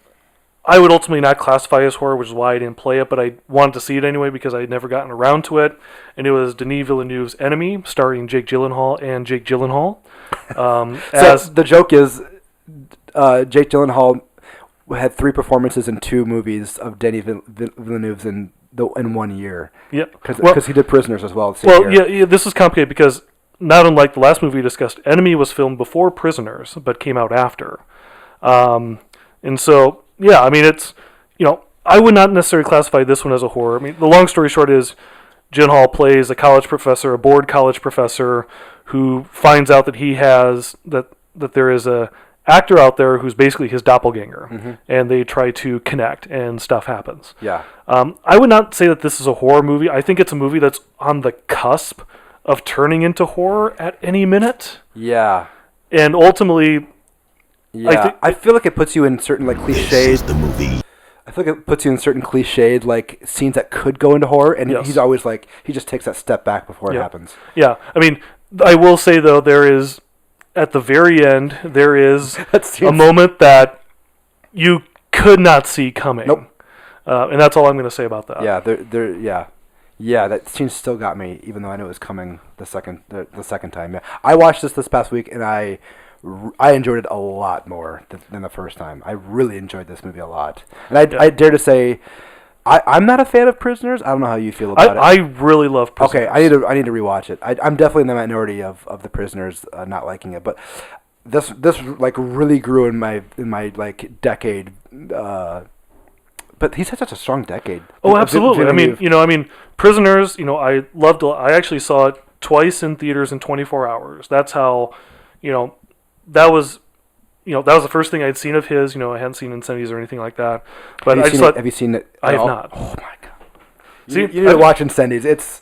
I would ultimately not classify as horror, which is why I didn't play it, but I wanted to see it anyway because I had never gotten around to it. And it was Denis Villeneuve's Enemy, starring Jake Gyllenhaal. So the joke is Jake Gyllenhaal had 3 performances in 2 movies of Denis Villeneuve's in 1 year. Yep. Because he did Prisoners as well. Yeah, this is complicated because not unlike the last movie we discussed, Enemy was filmed before Prisoners, but came out after. And so... yeah, I mean, it's, I would not necessarily classify this one as a horror. I mean, the long story short is Gyllenhaal plays a bored college professor who finds out that he has, that there is a actor out there who's basically his doppelganger, and they try to connect, and stuff happens. Yeah. I would not say that this is a horror movie. I think it's a movie that's on the cusp of turning into horror at any minute. Yeah. And ultimately, I feel like it puts you in certain like cliches. This is the movie. I feel like it puts you in certain cliched like scenes that could go into horror, and he's always like he just takes that step back before it happens. Yeah, I mean, I will say though, there is at the very end there is a moment that you could not see coming. Nope. And that's all I'm going to say about that. Yeah, yeah. That scene still got me, even though I knew it was coming the second time. Yeah, I watched this past week, and I enjoyed it a lot more than the first time. I really enjoyed this movie a lot, and I dare to say, I'm not a fan of Prisoners. I don't know how you feel about it. I really love Prisoners. Okay, I need to rewatch it. I'm definitely in the minority of the Prisoners not liking it, but this like really grew in my like decade. But he's had such a strong decade. Oh, absolutely. I mean, Prisoners. I loved it. I actually saw it twice in theaters in 24 hours. That's how, that was the first thing I'd seen of his. I hadn't seen Incendies or anything like that. But have you seen it? I have not. Oh my god! See, you need to watch Incendies. It's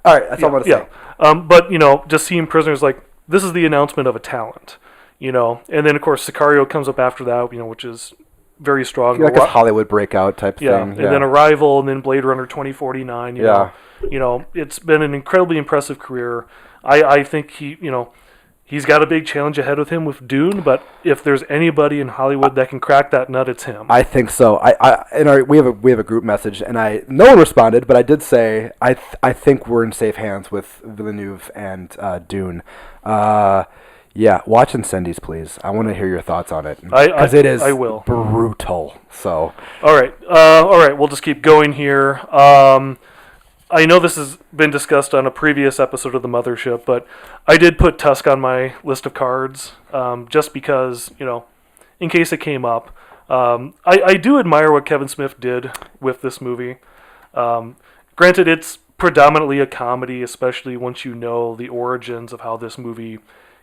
all right. That's all I'm gonna say. But just seeing Prisoners, like, this is the announcement of a talent. And then of course Sicario comes up after that. Which is very strong. Like a Hollywood breakout type thing. And then Arrival, and then Blade Runner 2049. You know, it's been an incredibly impressive career. I think he's got a big challenge ahead with him with Dune, but if there's anybody in Hollywood that can crack that nut, it's him. I think so. We have a group message, and no one responded, but I did say I think we're in safe hands with Villeneuve and Dune. Yeah, watch Incendies, please. I want to hear your thoughts on it, because it is brutal. So all right, we'll just keep going here. I know this has been discussed on a previous episode of The Mothership, but I did put Tusk on my list of cards, just because, in case it came up. I do admire what Kevin Smith did with this movie. Granted, it's predominantly a comedy, especially once you know the origins of how this movie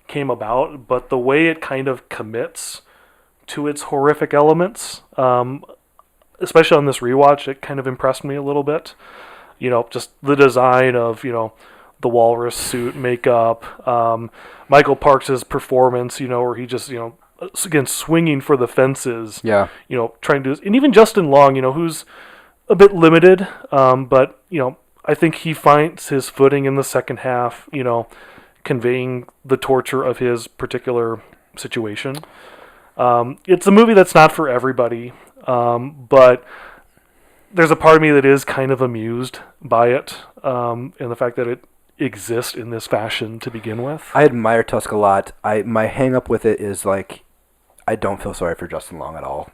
came about, but the way it kind of commits to its horrific elements, especially on this rewatch, it kind of impressed me a little bit. Just the design of, the walrus suit, makeup, Michael Parks' performance, where he just, again, swinging for the fences. Yeah. Trying to, and even Justin Long, who's a bit limited, but, I think he finds his footing in the second half, conveying the torture of his particular situation. It's a movie that's not for everybody, but there's a part of me that is kind of amused by it, and the fact that it exists in this fashion to begin with. I admire Tusk a lot. My hang up with it is like, I don't feel sorry for Justin Long at all.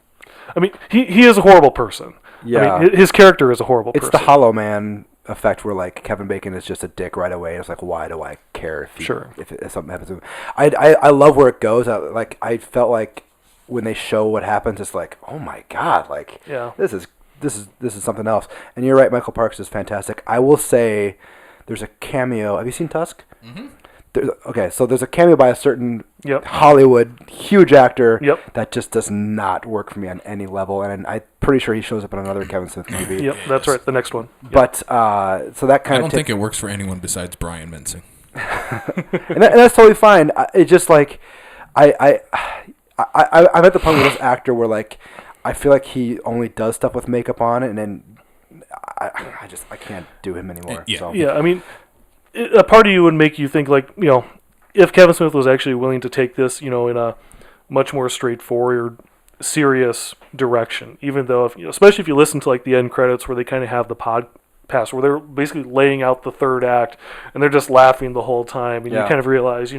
I mean, he is a horrible person. Yeah. I mean, his character is a horrible person. It's the Hollow Man effect where like Kevin Bacon is just a dick right away. It's like, why do I care if something happens to him? I love where it goes. I felt like when they show what happens, it's like, oh my god, like this is something else. And you're right, Michael Parks is fantastic. I will say there's a cameo. Have you seen Tusk? Mm-hmm. So there's a cameo by a certain Hollywood huge actor that just does not work for me on any level, and I'm pretty sure he shows up in another Kevin Smith movie. Yep, that's right, the next one. Yep. But so that kind of I don't think it works for anyone besides Brian Mensing. and that's totally fine. It's just like I'm at the point with this actor where like I feel like he only does stuff with makeup on, and then I can't do him anymore. Yeah, I mean, a part of you would make you think like, if Kevin Smith was actually willing to take this, in a much more straightforward, serious direction, even though, especially if you listen to like the end credits where they kind of have the podcast where they're basically laying out the third act and they're just laughing the whole time, and you kind of realize,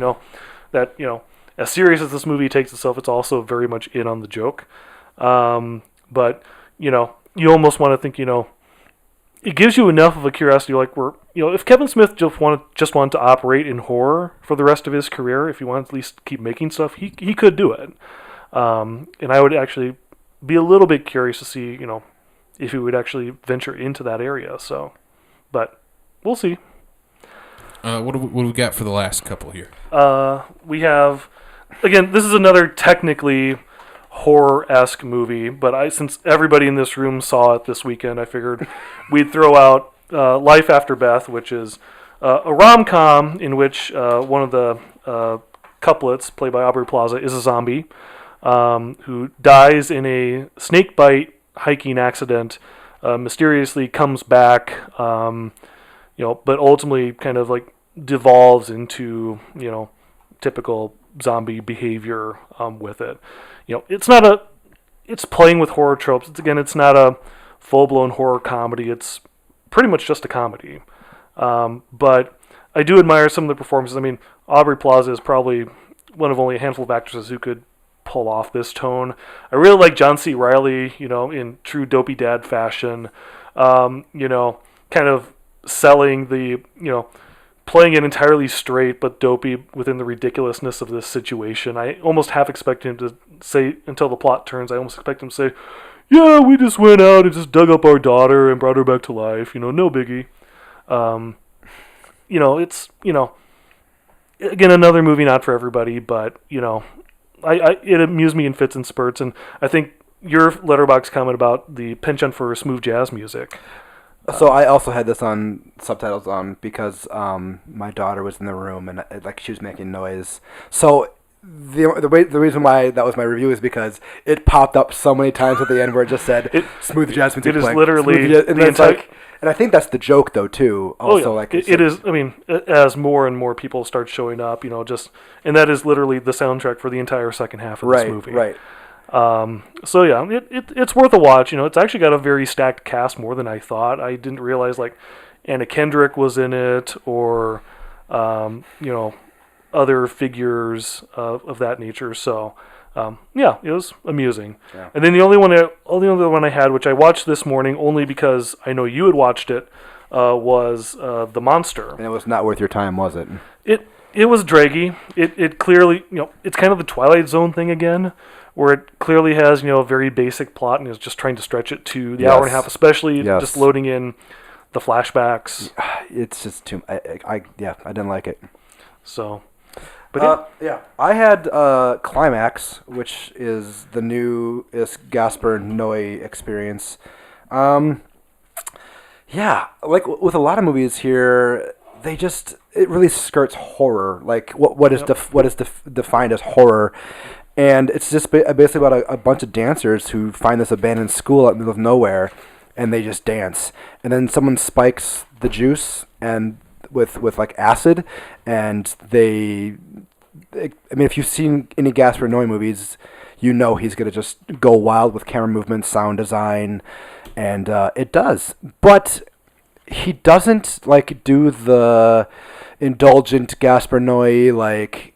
that, as serious as this movie takes itself, it's also very much in on the joke. But, you almost want to think, it gives you enough of a curiosity, like if Kevin Smith just wanted to operate in horror for the rest of his career, if he wanted to at least keep making stuff, he could do it. And I would actually be a little bit curious to see, if he would actually venture into that area. So, but we'll see. What do we got for the last couple here? We have again, this is another technically horror-esque movie, but since everybody in this room saw it this weekend, I figured we'd throw out Life After Beth, which is a rom-com in which one of the couplets, played by Aubrey Plaza, is a zombie who dies in a snake bite hiking accident, mysteriously comes back, but ultimately kind of like devolves into, typical zombie behavior with it. It's playing with horror tropes. It's not a full-blown horror comedy. It's pretty much just a comedy. But I do admire some of the performances. I mean, Aubrey Plaza is probably one of only a handful of actresses who could pull off this tone. I really like John C. Reilly, in true dopey dad fashion, kind of selling the, playing it entirely straight but dopey within the ridiculousness of this situation. I almost half expect him to say, until the plot turns, I almost expect him to say, yeah, we just went out and just dug up our daughter and brought her back to life, no biggie. It's, again, another movie not for everybody, but, it amused me in fits and spurts, and I think your Letterboxd comment about the penchant for smooth jazz music. So I also had this on subtitles on because my daughter was in the room and she was making noise. So the reason why that was my review is because it popped up so many times at the end where it just said smooth jazz music. It is literally and I think that's the joke though too. Also, it is. I mean, as more and more people start showing up, and that is literally the soundtrack for the entire second half of this movie. Right. So yeah, it's worth a watch. It's actually got a very stacked cast, more than I thought. I didn't realize Anna Kendrick was in it, or other figures of that nature. So it was amusing. Yeah. And then the only other one I had, which I watched this morning only because I know you had watched it, was The Monster. And it was not worth your time, was it? It was draggy. It clearly, it's kind of the Twilight Zone thing again, where it clearly has, a very basic plot and is just trying to stretch it to the hour and a half, especially just loading in the flashbacks. It's just too. I didn't like it. So, but I had Climax, which is the newest Gaspar Noé experience. Like with a lot of movies here, it really skirts horror. Like what is defined as horror. And it's just basically about a bunch of dancers who find this abandoned school out in the middle of nowhere, and they just dance. And then someone spikes the juice and with acid, and if you've seen any Gaspar Noé movies, he's gonna just go wild with camera movement, sound design, and it does. But he doesn't do the indulgent Gaspar Noé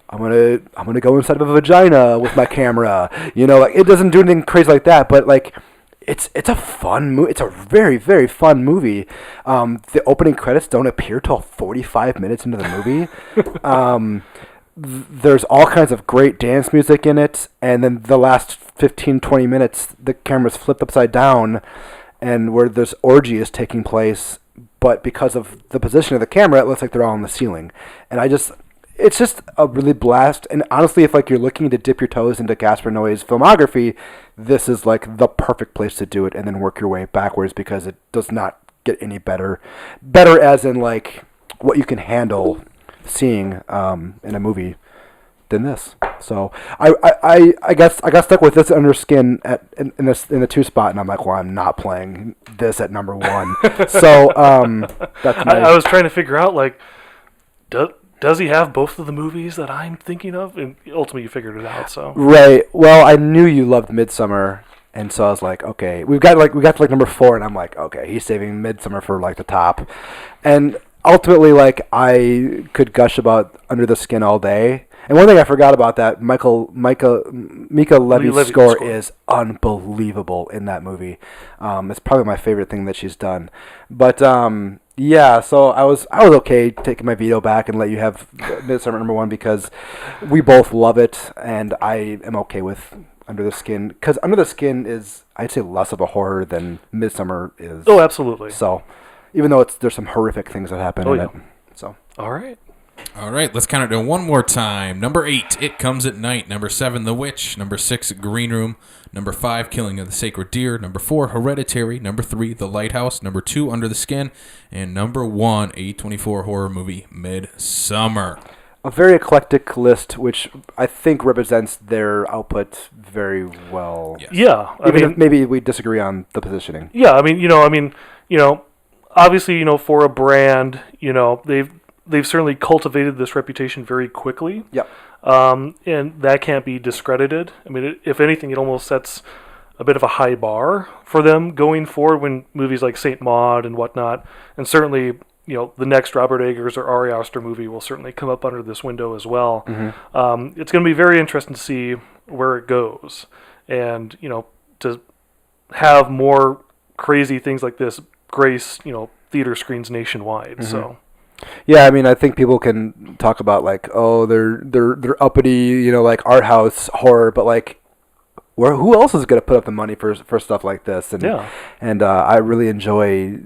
I'm gonna go inside of a vagina with my camera. It doesn't do anything crazy like that, but it's a fun movie. It's a very, very fun movie. The opening credits don't appear till 45 minutes into the movie. There's all kinds of great dance music in it, and then the last 15, 20 minutes, the camera's flipped upside down, and where this orgy is taking place, but because of the position of the camera, it looks like they're all on the ceiling. And it's just a really blast, and honestly, if you're looking to dip your toes into Gaspar Noé's filmography, this is the perfect place to do it, and then work your way backwards because it does not get any better. Better as in what you can handle seeing in a movie than this. So I got stuck with this under skin in the 2 spot, and I'm like, well, I'm not playing this at number 1. So that's I was trying to figure out does he have both of the movies that I'm thinking of? And ultimately, you figured it out. So right. Well, I knew you loved Midsommar, and so I was like, okay, we got to number 4, and I'm like, okay, he's saving Midsommar for the top. And ultimately, I could gush about Under the Skin all day. And one thing I forgot about that, Mika Levy's score is unbelievable in that movie. It's probably my favorite thing that she's done. But so I was okay taking my veto back and let you have Midsommar number 1 because we both love it, and I am okay with Under the Skin because Under the Skin is, I'd say, less of a horror than Midsommar is. Oh, absolutely. So even though there's some horrific things that happen in it. So all right. All right, let's count it down one more time. Number 8, It Comes at Night. Number 7, The Witch. Number 6, Green Room. Number 5, Killing of the Sacred Deer. Number 4, Hereditary. Number 3, The Lighthouse. Number 2, Under the Skin. And number 1, A24 horror movie, Midsommar. A very eclectic list, which I think represents their output very well. Yes. Yeah, maybe we disagree on the positioning. Yeah, obviously, for a brand, they've certainly cultivated this reputation very quickly. Yep. And that can't be discredited. I mean, if anything, it almost sets a bit of a high bar for them going forward when movies like Saint Maud and whatnot, and certainly, the next Robert Eggers or Ari Aster movie will certainly come up under this window as well. Mm-hmm. It's going to be very interesting to see where it goes, and to have more crazy things like this grace theater screens nationwide. Mm-hmm. So. Yeah, I mean, I think people can talk about like, oh, they're uppity, like art house horror, but like, who else is going to put up the money for stuff like this? And I really enjoy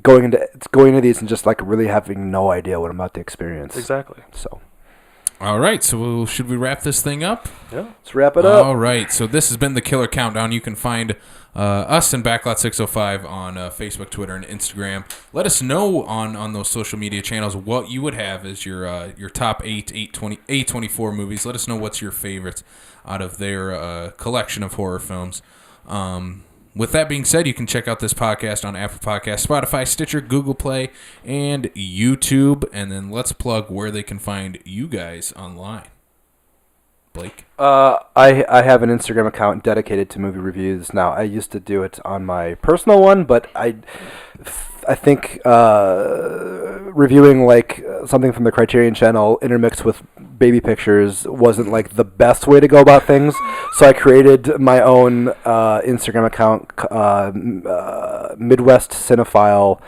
going into these and just like really having no idea what I'm about to experience. Exactly. So. All right, so should we wrap this thing up? Yeah. Let's wrap it up. All right, so this has been the Killer Countdown. You can find us and Backlot 605 on Facebook, Twitter, and Instagram. Let us know on those social media channels what you would have as your top 8 A24 movies. Let us know what's your favorites out of their collection of horror films. With that being said, you can check out this podcast on Apple Podcasts, Spotify, Stitcher, Google Play, and YouTube. And then let's plug where they can find you guys online. Blake? I have an Instagram account dedicated to movie reviews now. I used to do it on my personal one, but I think reviewing like something from the Criterion Channel intermixed with baby pictures wasn't like the best way to go about things. So I created my own Instagram account, Midwest Cinephile.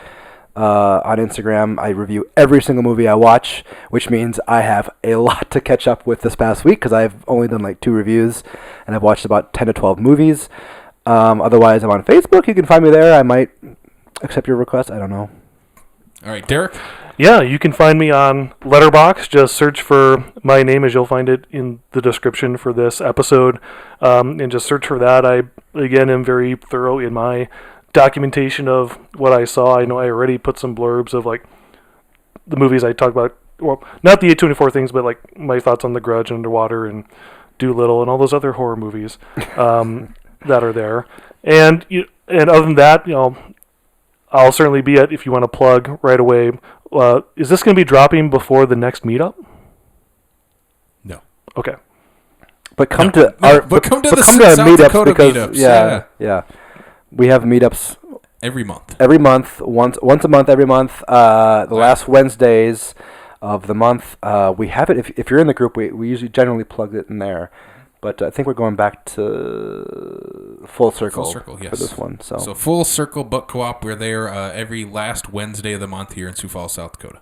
On Instagram, I review every single movie I watch, which means I have a lot to catch up with this past week because I've only done like 2 reviews and I've watched about 10 to 12 movies. Otherwise, I'm on Facebook. You can find me there. I might accept your request. I don't know. All right, Derek? Yeah, you can find me on Letterboxd. Just search for my name as you'll find it in the description for this episode. And just search for that. I, again, am very thorough in my documentation of what I saw. I know I already put some blurbs of like the movies I talked about, well, not the A24 things, but like my thoughts on The Grudge, Underwater, and Doolittle, and all those other horror movies that are there. And other than that, I'll certainly be at, if you want to plug right away. Is this going to be dropping before the next meetup? No. Okay. But come to our South meetups Dakota because meetups. Yeah. We have meetups every month. Once a month every month. The last Wednesdays of the month. We have it. If you're in the group, we usually generally plug it in there. But I think we're going back to Full Circle, yes, for this one. So Full Circle Book Co-op. We're there every last Wednesday of the month here in Sioux Falls, South Dakota.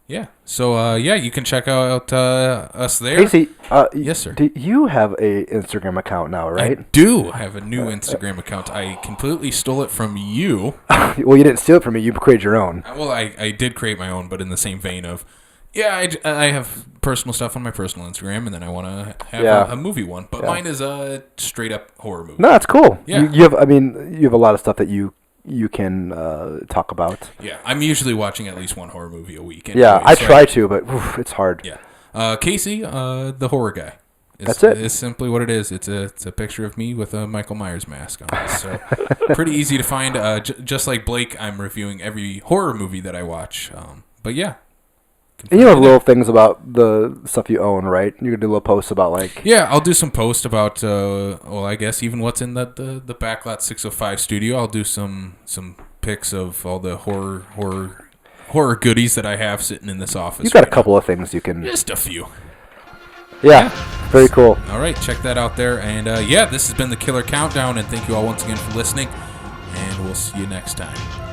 Yeah. So, you can check out us there. Casey, yes, sir. Do you have a Instagram account now, right? I do have a new Instagram account. I completely stole it from you. Well, you didn't steal it from me. You created your own. Well, I did create my own, but in the same vein of, I have personal stuff on my personal Instagram, and then I want to have a movie one. But mine is a straight-up horror movie. No, that's cool. Yeah. You have a lot of stuff that you can talk about. Yeah, I'm usually watching at least one horror movie a week. Anyway, I try to, but it's hard. Yeah. Casey, the horror guy. That's it. It's simply what it is. It's a picture of me with a Michael Myers mask on. So pretty easy to find. Just like Blake, I'm reviewing every horror movie that I watch. But yeah. And you have little things about the stuff you own, right? You can do little posts about like... Yeah, I'll do some posts about, I guess even what's in the Backlot 605 studio. I'll do some pics of all the horror goodies that I have sitting in this office. You've got a couple of things you can... Just a few. Yeah, very cool. All right, check that out there. And this has been the Killer Countdown, and thank you all once again for listening, and we'll see you next time.